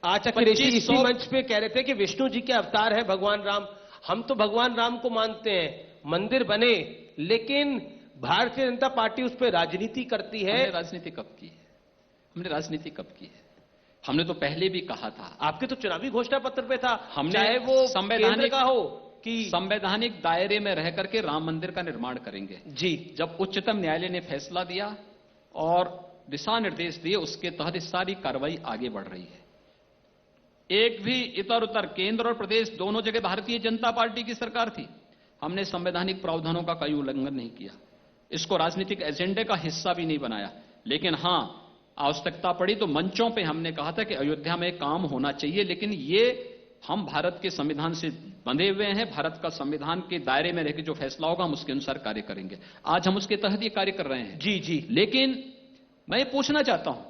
S3: आज अखिलेश जी इसी मंच पे कह रहे थे कि विष्णु जी के अवतार है भगवान राम। हम तो भगवान राम को मानते हैं, मंदिर बने, लेकिन भारतीय जनता पार्टी उस पर राजनीति करती है।
S4: हमने राजनीति कब की है? हमने राजनीति कब की है? हमने तो पहले भी कहा था।
S3: आपके तो चुनावी घोषणा पत्र पे था,
S4: हमने
S3: चाहे वो संवैधानिक का हो कि
S4: संवैधानिक दायरे में रह करके राम मंदिर का निर्माण करेंगे।
S3: जी,
S4: जब उच्चतम न्यायालय ने फैसला दिया और दिशा निर्देश दिए, उसके तहत सारी कार्रवाई आगे बढ़ रही है। एक भी इधर उधर, केंद्र और प्रदेश दोनों जगह भारतीय जनता पार्टी की सरकार थी। हमने संवैधानिक प्रावधानों का कोई उल्लंघन नहीं किया, इसको राजनीतिक एजेंडे का हिस्सा भी नहीं बनाया। लेकिन हां, आवश्यकता पड़ी तो मंचों पे हमने कहा था कि अयोध्या में काम होना चाहिए, लेकिन ये हम भारत के संविधान से बंधे हुए हैं। भारत का संविधान के दायरे में रहकर जो फैसला होगा हम उसके अनुसार कार्य करेंगे। आज हम उसके तहत ये कार्य कर रहे हैं।
S3: जी जी।
S4: लेकिन मैं ये पूछना चाहता हूं,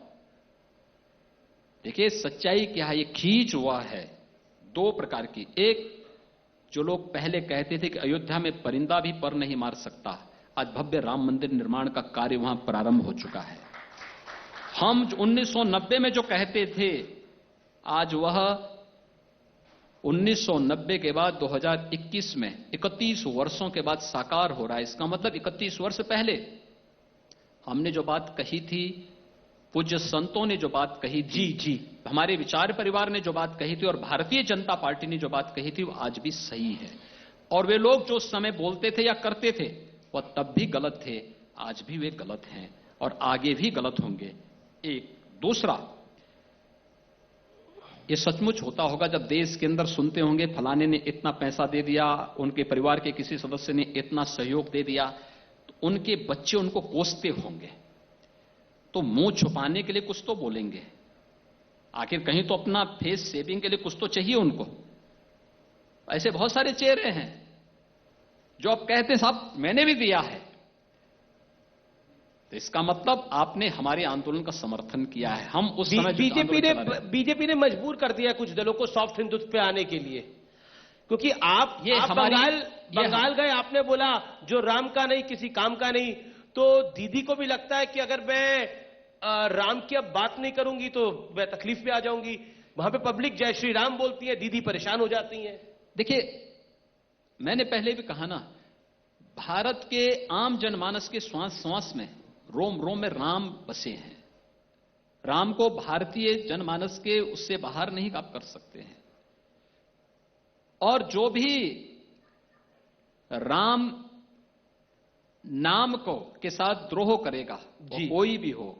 S4: देखिए सच्चाई क्या है, ये खींच हुआ है दो प्रकार की। एक, जो लोग पहले कहते थे कि अयोध्या में परिंदा भी पर नहीं मार सकता, आज भव्य राम मंदिर निर्माण का कार्य वहां प्रारंभ हो चुका है। हम 1990 में जो कहते थे, आज वह 1990 के बाद 2021 में 31 वर्षों के बाद साकार हो रहा है। इसका मतलब 31 वर्ष पहले हमने जो बात कही थी, पूज्य संतों ने जो बात कही थी, जी, हमारे विचार परिवार ने जो बात कही थी और भारतीय जनता पार्टी ने जो बात कही थी, वो आज भी सही है। और वे लोग जो उस समय बोलते थे या करते थे, वह तब भी गलत थे, आज भी वे गलत हैं और आगे भी गलत होंगे। एक दूसरा, ये सचमुच होता होगा जब देश के अंदर सुनते होंगे फलाने ने इतना पैसा दे दिया, उनके परिवार के किसी सदस्य ने इतना सहयोग दे दिया, तो उनके बच्चे उनको कोसते होंगे, तो मुंह छुपाने के लिए कुछ तो बोलेंगे। आखिर कहीं तो अपना फेस सेविंग के लिए कुछ तो चाहिए उनको। ऐसे बहुत सारे चेहरे हैं जो अब कहते हैं साहब मैंने भी दिया है, तो इसका मतलब आपने हमारे आंदोलन का समर्थन किया है। हम उस समय
S3: बीजेपी ने मजबूर कर दिया कुछ दलों को सॉफ्ट हिंदुत्व पे आने के लिए, क्योंकि आप बंगाल गए, आपने बोला जो राम का नहीं किसी काम का नहीं, तो दीदी को भी लगता है कि अगर मैं राम की अब बात नहीं करूंगी तो मैं तकलीफ में आ जाऊंगी। वहां पे पब्लिक जय श्री राम बोलती है, दीदी परेशान हो जाती हैं।
S4: देखिए, मैंने पहले भी कहा ना, भारत के आम जनमानस के श्वास श्वास में, रोम रोम में राम बसे हैं। राम को भारतीय जनमानस के उससे बाहर नहीं आप कर सकते हैं। और जो भी राम नाम को के साथ द्रोह करेगा, वो कोई भी हो,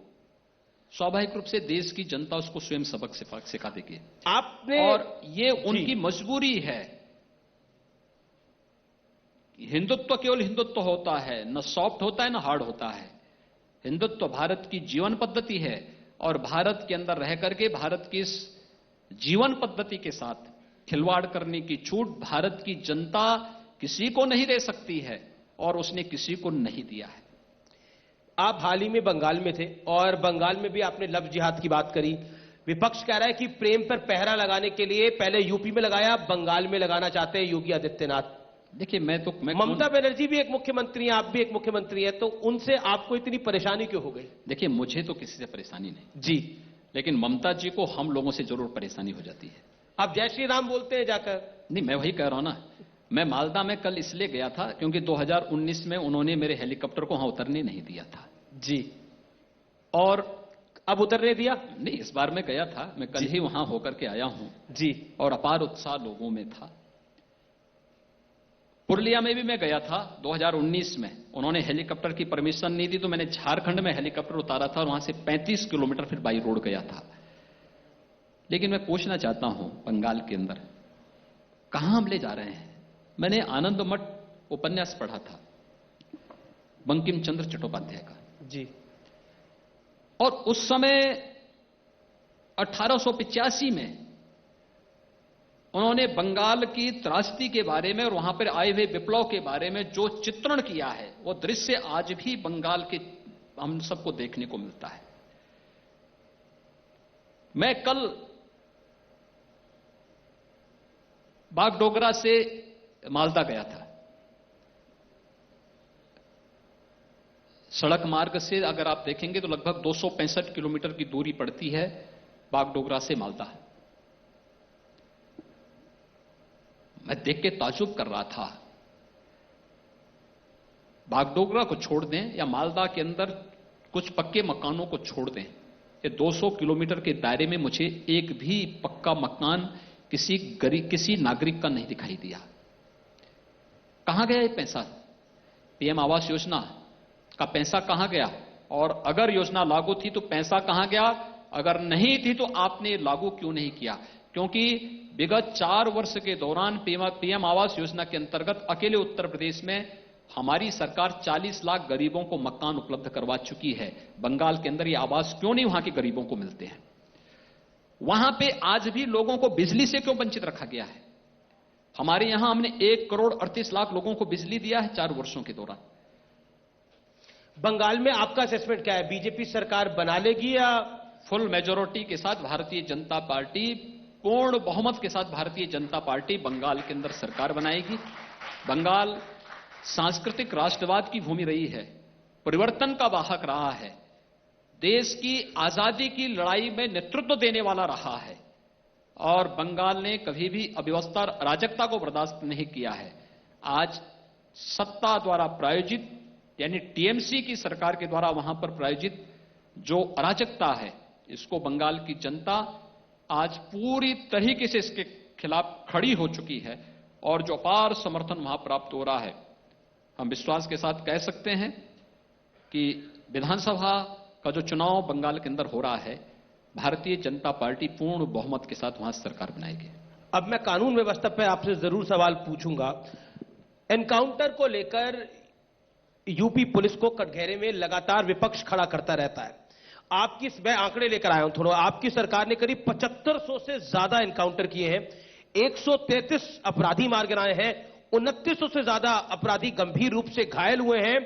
S4: स्वाभाविक रूप से देश की जनता उसको स्वयं सबक सिखा देगी।
S3: आपने
S4: और ये उनकी मजबूरी है। हिंदुत्व केवल हिंदुत्व होता है, न सॉफ्ट होता है न हार्ड होता है। हिंदुत्व भारत की जीवन पद्धति है और भारत के अंदर रह करके भारत की इस जीवन पद्धति के साथ खिलवाड़ करने की छूट भारत की जनता किसी को नहीं दे सकती है और उसने किसी को नहीं दिया है।
S3: आप हाल ही में बंगाल में थे और बंगाल में भी आपने लव जिहाद की बात करी। विपक्ष कह रहा है कि प्रेम पर पहरा लगाने के लिए पहले यूपी में लगाया, बंगाल में लगाना चाहते हैं योगी आदित्यनाथ।
S4: देखिए,
S3: ममता बनर्जी भी एक मुख्यमंत्री है, आप भी एक मुख्यमंत्री है, तो उनसे आपको इतनी परेशानी क्यों हो गई?
S4: देखिए, मुझे तो किसी से परेशानी नहीं
S3: जी,
S4: लेकिन ममता जी को हम लोगों से जरूर परेशानी हो जाती है।
S3: आप जय श्री राम बोलते हैं जाकर?
S4: नहीं, मैं वही कह रहा हूं ना। मैं मालदा में कल इसलिए गया था क्योंकि 2019 में उन्होंने मेरे हेलीकॉप्टर को वहां उतरने नहीं दिया था।
S3: जी, और अब उतरने दिया?
S4: नहीं, इस बार मैं गया था, मैं कल ही वहां होकर के आया हूं।
S3: जी,
S4: और अपार उत्साह लोगों में था। पुरुलिया में भी मैं गया था 2019 में। उन्होंने हेलीकॉप्टर की परमिशन नहीं दी तो मैंने झारखंड में हेलीकॉप्टर उतारा था और वहां से 35 किलोमीटर फिर बाई रोड गया था। लेकिन मैं पूछना चाहता हूं, बंगाल के अंदर कहां हम ले जा रहे हैं? मैंने आनंद मठ उपन्यास पढ़ा था बंकिम चंद्र चट्टोपाध्याय का
S3: जी,
S4: और उस समय 1885 में उन्होंने बंगाल की त्रासदी के बारे में और वहां पर आए हुए विप्लव के बारे में जो चित्रण किया है, वो दृश्य आज भी बंगाल के हम सबको देखने को मिलता है। मैं कल बागडोगरा से मालदा गया था। सड़क मार्ग से अगर आप देखेंगे तो लगभग 265 किलोमीटर की दूरी पड़ती है बागडोगरा से मालदा। मैं देख के ताजुब कर रहा था, बागडोगरा को छोड़ दें या मालदा के अंदर कुछ पक्के मकानों को छोड़ दें, ये 200 किलोमीटर के दायरे में मुझे एक भी पक्का मकान किसी नागरिक का नहीं दिखाई दिया। कहां गया ये पैसा? पीएम आवास योजना का पैसा कहां गया? और अगर योजना लागू थी तो पैसा कहां गया? अगर नहीं थी तो आपने लागू क्यों नहीं किया? क्योंकि विगत 4 वर्ष के दौरान पीएम आवास योजना के अंतर्गत अकेले उत्तर प्रदेश में हमारी सरकार 40 लाख गरीबों को मकान उपलब्ध करवा चुकी है। बंगाल के अंदर ये आवास क्यों नहीं वहां के गरीबों को मिलते हैं? वहां पे आज भी लोगों को बिजली से क्यों वंचित रखा गया है? हमारे यहां हमने 1 करोड़ 38 लाख लोगों को बिजली दिया है 4 वर्षों के दौरान।
S3: बंगाल में आपका असेसमेंट क्या है? बीजेपी सरकार बना लेगी या
S4: फुल मेजोरिटी के साथ भारतीय जनता पार्टी, पूर्ण बहुमत के साथ भारतीय जनता पार्टी बंगाल के अंदर सरकार बनाएगी। बंगाल सांस्कृतिक राष्ट्रवाद की भूमि रही है, परिवर्तन का वाहक रहा है, देश की आजादी की लड़ाई में नेतृत्व देने वाला रहा है और बंगाल ने कभी भी अव्यवस्था अराजकता को बर्दाश्त नहीं किया है। आज सत्ता द्वारा प्रायोजित यानी टीएमसी की सरकार के द्वारा वहां पर प्रायोजित जो अराजकता है, इसको बंगाल की जनता आज पूरी तरीके से इसके खिलाफ खड़ी हो चुकी है और जो अपार समर्थन वहां प्राप्त हो रहा है, हम विश्वास के साथ कह सकते हैं कि विधानसभा का जो चुनाव बंगाल के अंदर हो रहा है, भारतीय जनता पार्टी पूर्ण बहुमत के साथ वहां सरकार बनाएगी।
S3: अब मैं कानून व्यवस्था पर आपसे जरूर सवाल पूछूंगा। एनकाउंटर को लेकर यूपी पुलिस को कटघरे में लगातार विपक्ष खड़ा करता रहता है। आपकी मैं आंकड़े लेकर आया हूं थोड़ा। आपकी सरकार ने करीब 7500 से ज्यादा एनकाउंटर किए हैं, 133 अपराधी मार गिराए हैं, 2900 से ज्यादा अपराधी गंभीर रूप से घायल हुए हैं।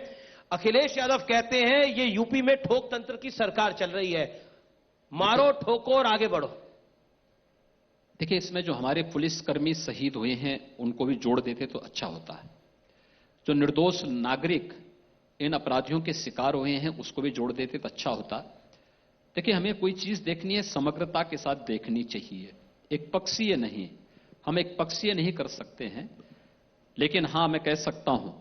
S3: अखिलेश यादव कहते हैं ये यूपी में ठोक तंत्र की सरकार चल रही है, मारो ठोको और आगे बढ़ो।
S4: देखिए, इसमें जो हमारे पुलिसकर्मी शहीद हुए हैं उनको भी जोड़ देते तो अच्छा होता है। जो निर्दोष नागरिक इन अपराधियों के शिकार हुए हैं उसको भी जोड़ देते तो अच्छा होता। देखिए, हमें कोई चीज देखनी है समग्रता के साथ देखनी चाहिए, एक पक्षीय नहीं। हम एक पक्षीय नहीं कर सकते हैं, लेकिन हां मैं कह सकता हूं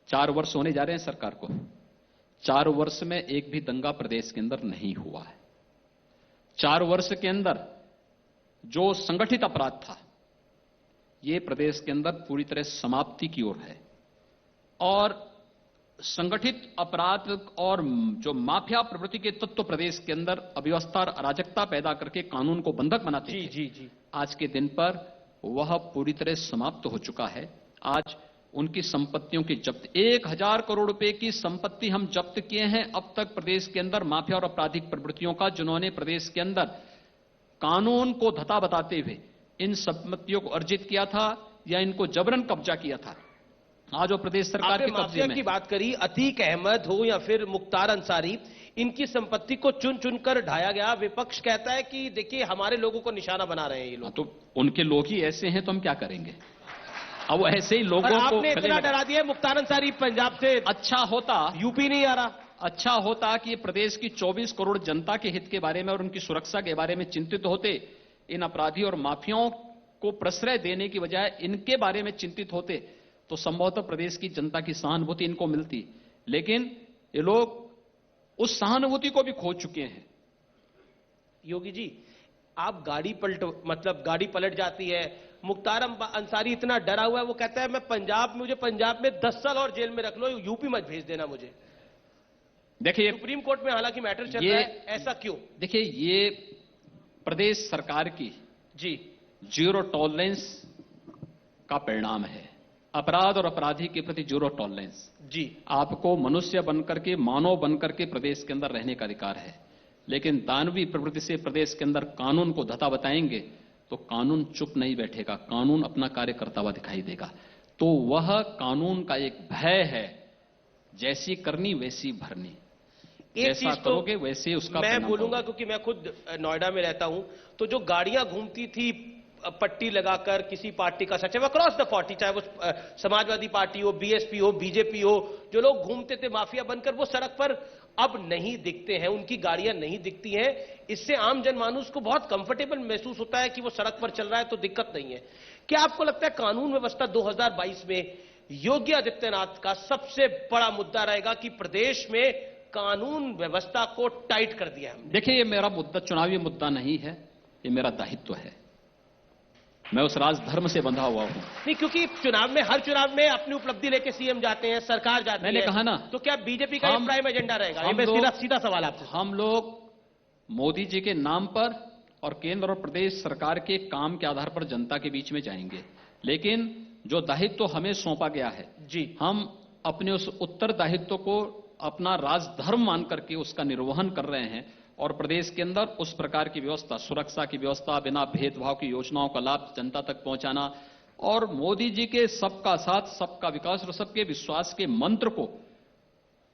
S4: 4 वर्ष होने जा रहे हैं सरकार को, 4 वर्ष में एक भी दंगा प्रदेश के अंदर नहीं हुआ है। 4 वर्ष के अंदर जो संगठित अपराध था ये प्रदेश के अंदर पूरी तरह समाप्ति की ओर है और संगठित अपराध और जो माफिया प्रवृत्ति के तत्व प्रदेश के अंदर अव्यवस्था और अराजकता पैदा करके कानून को बंधक बनाते थे, जी आज के दिन पर वह पूरी तरह समाप्त हो चुका है। आज उनकी संपत्तियों की जब्त 1000 करोड़ रुपए की संपत्ति हम जब्त किए हैं अब तक प्रदेश के अंदर माफिया और आपराधिक प्रवृत्तियों का, जिन्होंने प्रदेश के अंदर कानून को धता बताते हुए इन संपत्तियों को अर्जित किया था या इनको जबरन कब्जा किया था। आज वो प्रदेश सरकार के कब्जे में।
S3: की बात करी, अतीक अहमद हो या फिर मुख्तार अंसारी, इनकी संपत्ति को चुन चुनकर ढाया गया। विपक्ष कहता है कि देखिए हमारे लोगों को निशाना बना रहे हैं ये लोग।
S4: तो उनके लोग ही ऐसे हैं तो हम क्या करेंगे? अब ऐसे ही लोगों को
S3: आपने इतना डरा दिया। मुख्तार अंसारी पंजाब से,
S4: अच्छा होता
S3: यूपी नहीं आ रहा।
S4: अच्छा होता कि प्रदेश की 24 करोड़ जनता के हित के बारे में और उनकी सुरक्षा के बारे में चिंतित होते, इन अपराधी और माफियाओं को प्रश्रय देने की बजाय इनके बारे में चिंतित होते तो संभवतः प्रदेश की जनता की सहानुभूति इनको मिलती। लेकिन ये लोग उस सहानुभूति को भी खो चुके हैं।
S3: योगी जी, आप गाड़ी पलट जाती है। मुख्तार अंसारी इतना डरा हुआ है, वो कहता है मुझे पंजाब में 10 साल और जेल में रख लो, यूपी मत भेज देना मुझे।
S4: देखिए,
S3: सुप्रीम कोर्ट में हालांकि मैटर चल रहा है, ऐसा क्यों?
S4: देखिए, ये प्रदेश सरकार की
S3: जी
S4: जीरो टॉलरेंस का परिणाम है। अपराध और अपराधी के प्रति जीरो टॉलरेंस।
S3: जी,
S4: आपको मनुष्य बनकर के, मानव बनकर के प्रदेश के अंदर रहने का अधिकार है, लेकिन दानवी प्रवृत्ति से प्रदेश के अंदर कानून को धता बताएंगे तो कानून चुप नहीं बैठेगा, कानून अपना कार्य करता हुआ दिखाई देगा। तो वह कानून का एक भय है, जैसी करनी वैसी भरनी, जैसा करोगे वैसे उसका
S3: मैं बोलूंगा, क्योंकि मैं खुद नोएडा में रहता हूं, तो जो गाड़ियां घूमती थी पट्टी लगाकर किसी पार्टी का सच है, अक्रॉस द 40, चाहे वो समाजवादी पार्टी हो, बीएसपी हो, बीजेपी हो, जो लोग घूमते थे माफिया बनकर, वो सड़क पर अब नहीं दिखते हैं, उनकी गाड़ियां नहीं दिखती हैं। इससे आम जनमानुस को बहुत कंफर्टेबल महसूस होता है कि वो सड़क पर चल रहा है तो दिक्कत नहीं है। क्या आपको लगता है कानून व्यवस्था 2022 में योगी आदित्यनाथ का सबसे बड़ा मुद्दा रहेगा कि प्रदेश में कानून व्यवस्था को टाइट कर दिया है?
S4: देखिए, ये मेरा मुद्दा चुनावी मुद्दा नहीं है, ये मेरा दायित्व है। मैं उस राजधर्म से बंधा हुआ हूं।
S3: नहीं, क्योंकि हर चुनाव में अपनी उपलब्धि लेके सीएम जाते हैं, सरकार जाती है।
S4: मैंने कहा ना,
S3: तो क्या बीजेपी का प्राइम एजेंडा रहेगा? ये सीधा सवाल आपसे।
S4: हम लोग मोदी जी के नाम पर और केंद्र और प्रदेश सरकार के काम के आधार पर जनता के बीच में जाएंगे, लेकिन जो दायित्व हमें सौंपा गया है
S3: जी, हम
S4: अपने उस उत्तरदायित्व को अपना राजधर्म मान करके उसका निर्वहन कर रहे हैं। और प्रदेश के अंदर उस प्रकार की व्यवस्था, सुरक्षा की व्यवस्था, बिना भेदभाव की योजनाओं का लाभ जनता तक पहुंचाना और मोदी जी के सबका साथ, सबका विकास और सबके विश्वास के मंत्र को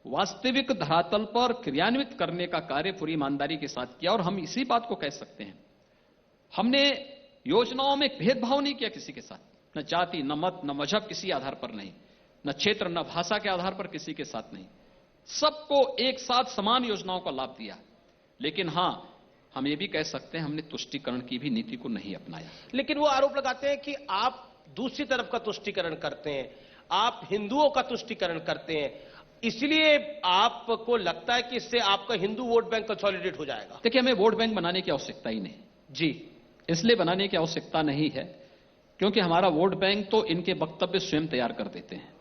S4: वास्तविक धरातल पर क्रियान्वित करने का कार्य पूरी ईमानदारी के साथ किया। और हम इसी बात को कह सकते हैं, हमने योजनाओं में भेदभाव नहीं किया किसी के साथ, न जाति, न मत, न मजहब, किसी आधार पर नहीं, न क्षेत्र, न भाषा के आधार पर किसी के साथ नहीं, सबको एक साथ समान योजनाओं का लाभ दिया। लेकिन हां, हम ये भी कह सकते हैं हमने तुष्टीकरण की भी नीति को नहीं अपनाया।
S3: लेकिन वो आरोप लगाते हैं कि आप दूसरी तरफ का तुष्टीकरण करते हैं, आप हिंदुओं का तुष्टीकरण करते हैं, इसलिए आपको लगता है कि इससे आपका हिंदू वोट बैंक कंसोलिडेट हो जाएगा।
S4: देखिए, हमें वोट बैंक बनाने की आवश्यकता ही नहीं
S3: जी,
S4: इसलिए बनाने की आवश्यकता नहीं है क्योंकि हमारा वोट बैंक तो इनके वक्तव्य स्वयं तैयार कर देते हैं।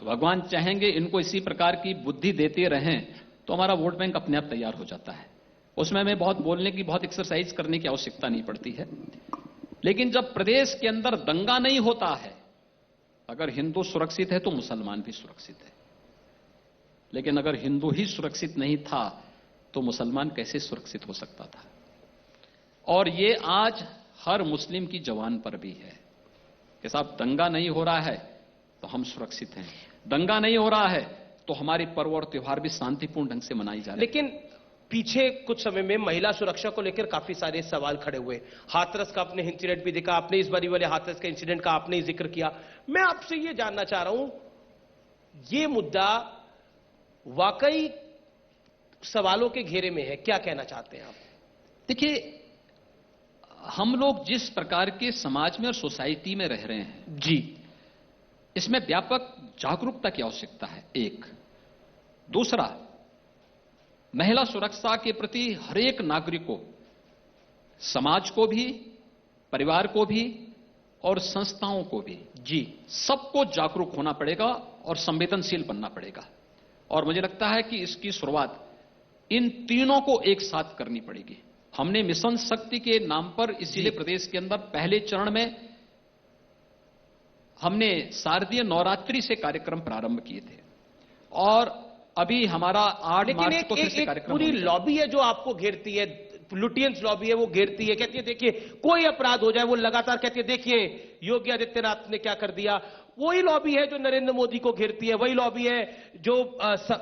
S4: भगवान चाहेंगे इनको इसी प्रकार की बुद्धि देते रहें तो हमारा वोट बैंक अपने आप तैयार हो जाता है। उसमें हमें बहुत बोलने की, बहुत एक्सरसाइज करने की आवश्यकता नहीं पड़ती है। लेकिन जब प्रदेश के अंदर दंगा नहीं होता है, अगर हिंदू सुरक्षित है तो मुसलमान भी सुरक्षित है, लेकिन अगर हिंदू ही सुरक्षित नहीं था तो मुसलमान कैसे सुरक्षित हो सकता था? और ये आज हर मुस्लिम की जवान पर भी है कि साहब, दंगा नहीं हो रहा है तो हम सुरक्षित हैं, दंगा नहीं हो रहा है तो हमारे पर्व और त्योहार भी शांतिपूर्ण ढंग से मनाई जा रहे हैं।
S3: लेकिन पीछे कुछ समय में महिला सुरक्षा को लेकर काफी सारे सवाल खड़े हुए। हाथरस का आपने इंसिडेंट भी देखा, आपने इस बारी वाले हाथरस के इंसिडेंट का आपने जिक्र किया। मैं आपसे यह जानना चाह रहा हूं, यह मुद्दा वाकई सवालों के घेरे में है, क्या कहना चाहते हैं आप?
S4: देखिए, हम लोग जिस प्रकार के समाज में और सोसाइटी में रह रहे हैं
S3: जी,
S4: इसमें व्यापक जागरूकता की आवश्यकता है, एक। दूसरा, महिला सुरक्षा के प्रति हर एक नागरिक को, समाज को भी, परिवार को भी और संस्थाओं को भी, जी, सबको जागरूक होना पड़ेगा और संवेदनशील बनना पड़ेगा। और मुझे लगता है कि इसकी शुरुआत इन तीनों को एक साथ करनी पड़ेगी। हमने मिशन शक्ति के नाम पर इसीलिए प्रदेश के अंदर पहले चरण में हमने शारदीय नवरात्रि से कार्यक्रम प्रारंभ किए थे और अभी हमारा 8 मार्च को फिर से कार्यक्रम।
S3: पूरी लॉबी है जो आपको घेरती है, लुटियंस लॉबी है, वो घेरती है, कहती है देखिए कोई अपराध हो जाए, वो लगातार कहती है देखिए योगी आदित्यनाथ ने क्या कर दिया। वही लॉबी है जो नरेंद्र मोदी को घेरती है, वही लॉबी है जो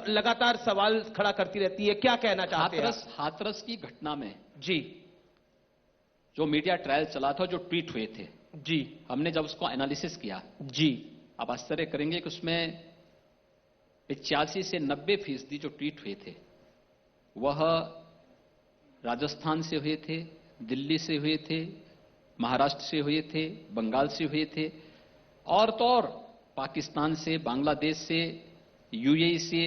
S3: लगातार सवाल खड़ा करती रहती है। क्या कहना चाहते हैं?
S4: हाथरस की घटना में
S3: जी,
S4: जो मीडिया ट्रायल चला था, जो ट्वीट हुए थे
S3: जी,
S4: हमने जब उसको एनालिसिस किया
S3: जी,
S4: आप आश्चर्य करेंगे कि उसमें 85 से 90% जो ट्वीट हुए थे वह राजस्थान से हुए थे, दिल्ली से हुए थे, महाराष्ट्र से हुए थे, बंगाल से हुए थे और तो और पाकिस्तान से, बांग्लादेश से, यूएई से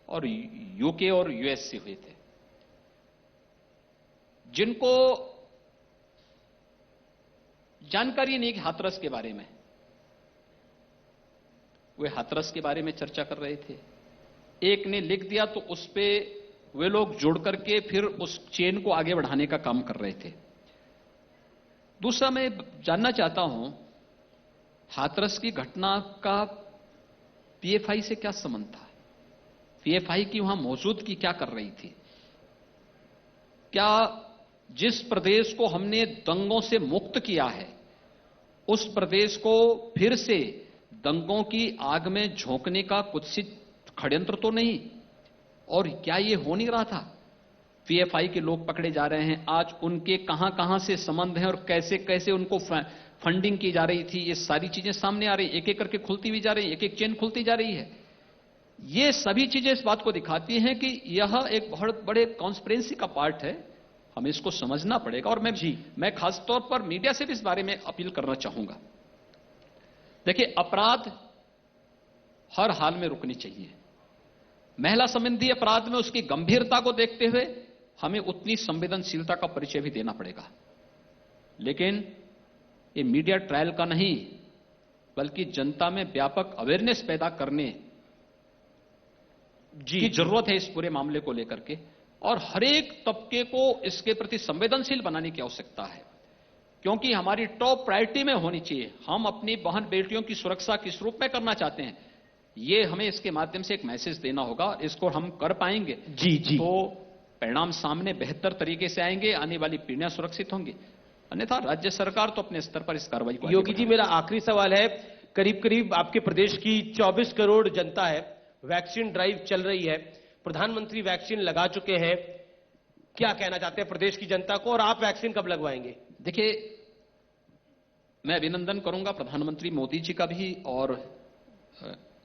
S4: और यूके और यूएस से हुए थे। जिनको जानकारी नहीं कि हाथरस के बारे में, वे हाथरस के बारे में चर्चा कर रहे थे। एक ने लिख दिया तो उस पे वे लोग जुड़ करके फिर उस चेन को आगे बढ़ाने का काम कर रहे थे। दूसरा, मैं जानना चाहता हूं हाथरस की घटना का पीएफआई से क्या संबंध था? पीएफआई की वहां मौजूदगी क्या कर रही थी? क्या जिस प्रदेश को हमने दंगों से मुक्त किया है उस प्रदेश को फिर से दंगों की आग में झोंकने का कुत्सित षड्यंत्र तो नहीं? और क्या ये हो नहीं रहा था? पीएफआई के लोग पकड़े जा रहे हैं, आज उनके कहां से संबंध हैं और कैसे कैसे उनको फंडिंग की जा रही थी, ये सारी चीजें सामने आ रही, एक एक करके खुलती हुई जा रही, एक एक चेन खुलती जा रही है। ये सभी चीजें इस बात को दिखाती हैं कि यह एक बहुत बड़े कॉन्स्पिरेंसी का पार्ट है, हमें इसको समझना पड़ेगा। और मैं खासतौर पर मीडिया से भी इस बारे में अपील करना चाहूंगा। देखिए, अपराध हर हाल में रुकनी चाहिए। महिला संबंधी अपराध में उसकी गंभीरता को देखते हुए हमें उतनी संवेदनशीलता का परिचय भी देना पड़ेगा। लेकिन ये मीडिया ट्रायल का नहीं, बल्कि जनता में व्यापक अवेयरनेस पैदा करने की जरूरत है इस पूरे मामले को लेकर के, और हर एक तबके को इसके प्रति संवेदनशील बनाने की आवश्यकता है, क्योंकि हमारी टॉप प्रायोरिटी में होनी चाहिए। हम अपनी बहन बेटियों की सुरक्षा किस रूप में करना चाहते हैं, ये हमें इसके माध्यम से एक मैसेज देना होगा। इसको हम कर पाएंगे तो परिणाम सामने बेहतर तरीके से आएंगे, आने वाली पीढ़ियां सुरक्षित होंगी। अन्यथा राज्य सरकार तो अपने स्तर पर इस कार्रवाई को।
S3: योगी जी, मेरा आखिरी सवाल है, करीब करीब आपके प्रदेश की 24 करोड़ जनता है, वैक्सीन ड्राइव चल रही है, प्रधानमंत्री वैक्सीन लगा चुके हैं, क्या कहना चाहते हैं प्रदेश की जनता को, और आप वैक्सीन कब लगवाएंगे?
S4: देखिए, मैं अभिनंदन करूंगा प्रधानमंत्री मोदी जी का भी, और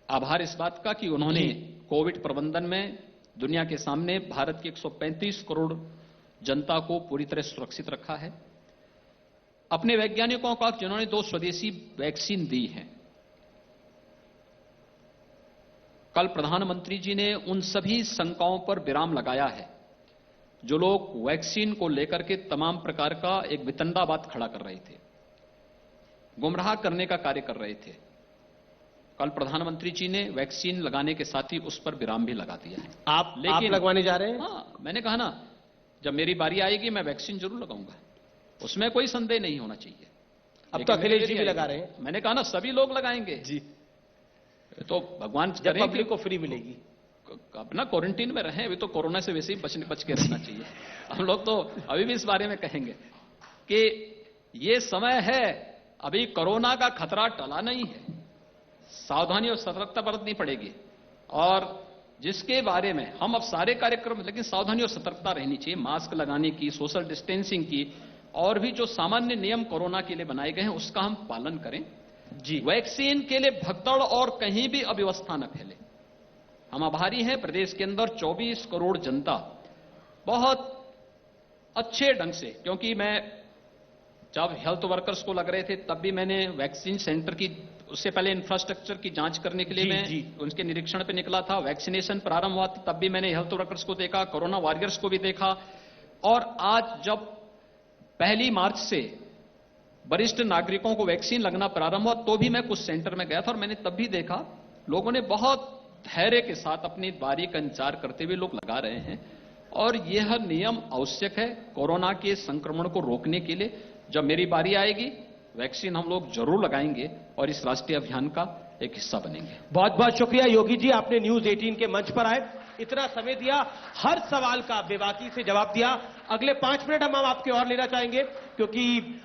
S4: आभार इस बात का कि उन्होंने कोविड प्रबंधन में दुनिया के सामने भारत की 135 करोड़ जनता को पूरी तरह सुरक्षित रखा है। अपने वैज्ञानिकों का, जिन्होंने 2 स्वदेशी वैक्सीन दी है। कल प्रधानमंत्री जी ने उन सभी शंकाओं पर विराम लगाया है जो लोग वैक्सीन को लेकर के तमाम प्रकार का एक वितंडावाद खड़ा कर रहे थे, गुमराह करने का कार्य कर रहे थे। कल प्रधानमंत्री जी ने वैक्सीन लगाने के साथ ही उस पर विराम भी लगा दिया है।
S3: आप लगवाने जा रहे हैं?
S4: हाँ, मैंने कहा ना, जब मेरी बारी आएगी मैं वैक्सीन जरूर लगाऊंगा, उसमें कोई संदेह नहीं होना चाहिए।
S3: अब तो अखिलेश जी भी लगा रहे हैं।
S4: मैंने कहा ना, सभी लोग लगाएंगे जी, तो भगवान
S3: जब पब्लिक को फ्री मिलेगी।
S4: अपना क्वारंटीन में रहें, अभी तो कोरोना से वैसे ही बच के रहना चाहिए। हम लोग तो अभी भी इस बारे में कहेंगे कि ये समय है, अभी कोरोना का खतरा टला नहीं है, सावधानी और सतर्कता बरतनी पड़ेगी। और जिसके बारे में हम अब सारे कार्यक्रम, लेकिन सावधानी और सतर्कता रहनी चाहिए, मास्क लगाने की, सोशल डिस्टेंसिंग की, और भी जो सामान्य नियम कोरोना के लिए बनाए गए हैं उसका हम पालन करें जी। वैक्सीन के लिए भगदड़ और कहीं भी अव्यवस्था न फैले। हम आभारी हैं, प्रदेश के अंदर 24 करोड़ जनता बहुत अच्छे ढंग से, क्योंकि मैं जब हेल्थ वर्कर्स को लग रहे थे तब भी मैंने वैक्सीन सेंटर की, उससे पहले इंफ्रास्ट्रक्चर की जांच करने के लिए मैं उनके निरीक्षण पे निकला था। वैक्सीनेशन प्रारंभ हुआ तब भी मैंने हेल्थ वर्कर्स को देखा, कोरोना वॉरियर्स को भी देखा, और आज जब 1 मार्च से वरिष्ठ नागरिकों को वैक्सीन लगना प्रारंभ हुआ तो भी मैं कुछ सेंटर में गया था, और मैंने तब भी देखा लोगों ने बहुत धैर्य के साथ अपनी बारी का इंतजार करते हुए लोग लगा रहे हैं। और यह नियम आवश्यक है कोरोना के संक्रमण को रोकने के लिए। जब मेरी बारी आएगी वैक्सीन हम लोग जरूर लगाएंगे और इस राष्ट्रीय अभियान का एक हिस्सा बनेंगे।
S3: बहुत बहुत शुक्रिया योगी जी, आपने न्यूज 18 के मंच पर आए, इतना समय दिया, हर सवाल का बेबाकी से जवाब दिया। अगले 5 मिनट हम आपके और लेना चाहेंगे, क्योंकि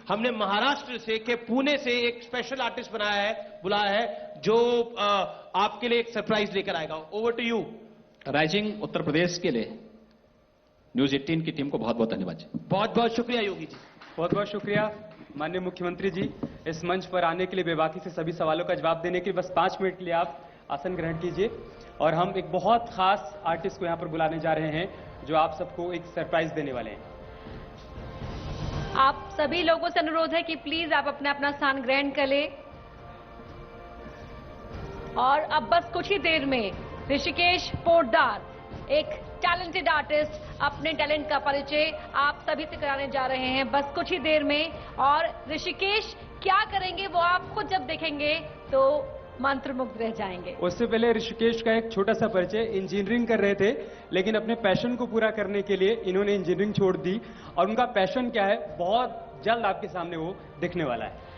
S3: हमने महाराष्ट्र से के पुणे से एक स्पेशल आर्टिस्ट बुलाया है जो आपके लिए एक सरप्राइज लेकर आएगा। Over to you.
S4: Rising Uttar Pradesh के लिए न्यूज 18 की टीम को बहुत बहुत धन्यवाद जी।
S3: बहुत बहुत शुक्रिया योगी जी।
S2: बहुत बहुत शुक्रिया माननीय मुख्यमंत्री जी, इस मंच पर आने के लिए, बेबाकी से सभी सवालों का जवाब देने के लिए। बस 5 मिनट के लिए आप आसन ग्रहण कीजिए, और हम एक बहुत खास आर्टिस्ट को यहां पर बुलाने जा रहे हैं जो आप सबको एक सरप्राइज देने वाले हैं।
S1: आप सभी लोगों से अनुरोध है कि प्लीज आप अपना अपना स्थान ग्रहण कर लें, और अब बस कुछ ही देर में ऋषिकेश पोद्दार एक टैलेंटेड आर्टिस्ट अपने टैलेंट का परिचय आप सभी से कराने जा रहे हैं बस कुछ ही देर में। और ऋषिकेश क्या करेंगे वो आप खुद जब देखेंगे तो मंत्रमुग्ध रह जाएंगे।
S2: उससे पहले ऋषिकेश का एक छोटा सा परिचय। इंजीनियरिंग कर रहे थे, लेकिन अपने पैशन को पूरा करने के लिए इन्होंने इंजीनियरिंग छोड़ दी, और उनका पैशन क्या है बहुत जल्द आपके सामने वो दिखने वाला है।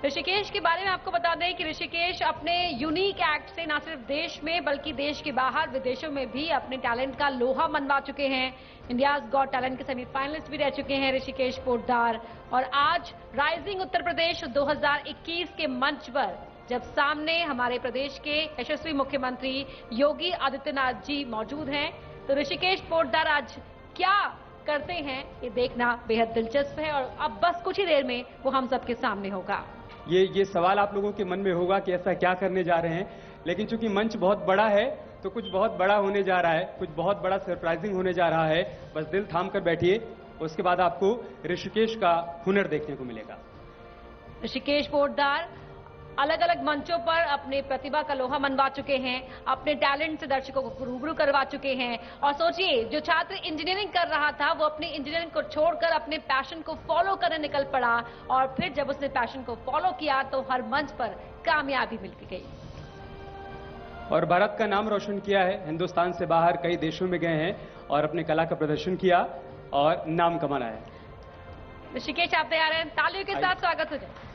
S1: ऋषिकेश के बारे में आपको बता दें कि ऋषिकेश अपने यूनिक एक्ट से न सिर्फ देश में बल्कि देश के बाहर विदेशों में भी अपने टैलेंट का लोहा मनवा चुके हैं। इंडियाज गॉट टैलेंट के सेमीफाइनलिस्ट भी रह चुके हैं ऋषिकेश पोद्दार। और आज राइजिंग उत्तर प्रदेश 2021 के मंच पर जब सामने हमारे प्रदेश के यशस्वी मुख्यमंत्री योगी आदित्यनाथ जी मौजूद हैं, तो ऋषिकेश पोद्दार आज क्या करते हैं ये देखना बेहद दिलचस्प है। और अब बस कुछ ही देर में वो हम सबके सामने होगा।
S2: ये सवाल आप लोगों के मन में होगा कि ऐसा क्या करने जा रहे हैं, लेकिन चूंकि मंच बहुत बड़ा है तो कुछ बहुत बड़ा होने जा रहा है, कुछ बहुत बड़ा सरप्राइजिंग होने जा रहा है। बस दिल थाम कर बैठिए, उसके बाद आपको ऋषिकेश का हुनर देखने को मिलेगा।
S1: ऋषिकेश पोद्दार अलग अलग मंचों पर अपने प्रतिभा का लोहा मनवा चुके हैं, अपने टैलेंट से दर्शकों को रूबरू करवा चुके हैं। और सोचिए, जो छात्र इंजीनियरिंग कर रहा था वो अपनी इंजीनियरिंग को छोड़कर अपने पैशन को फॉलो करने निकल पड़ा, और फिर जब उसने पैशन को फॉलो किया तो हर मंच पर कामयाबी मिल गई
S2: और भारत का नाम रोशन किया है। हिंदुस्तान से बाहर कई देशों में गए हैं और अपने कला का प्रदर्शन किया और नाम कमाना है।
S1: ऋषिकेश आप तैयार हैं? तालियों के साथ स्वागत हो जाए।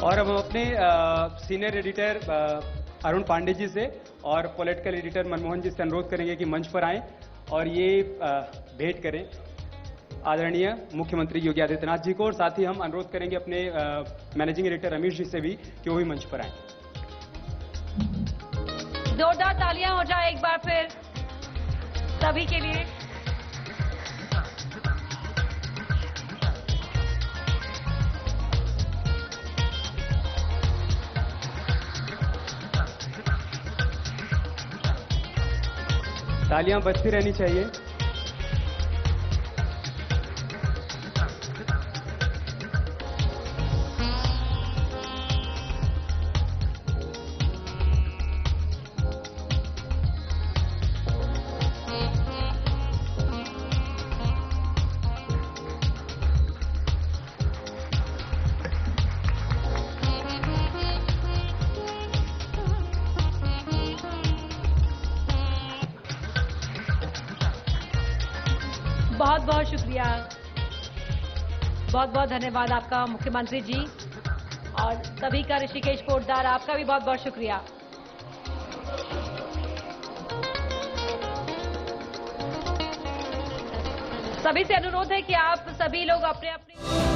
S2: और अब हम अपने सीनियर एडिटर अरुण पांडे जी से और पॉलिटिकल एडिटर मनमोहन जी से अनुरोध करेंगे कि मंच पर आएं और ये भेंट करें आदरणीय मुख्यमंत्री योगी आदित्यनाथ जी को, और साथ ही हम अनुरोध करेंगे अपने मैनेजिंग एडिटर रमेश जी से भी कि वो भी मंच पर आएं।
S1: जोरदार तालियां हो जाए एक बार फिर सभी के लिए।
S2: तालियां बजती रहनी चाहिए।
S1: बहुत बहुत शुक्रिया, बहुत बहुत धन्यवाद आपका मुख्यमंत्री जी, और सभी का ऋषिकेश पोद्दार आपका भी बहुत बहुत शुक्रिया। सभी से अनुरोध है कि आप सभी लोग अपने अपने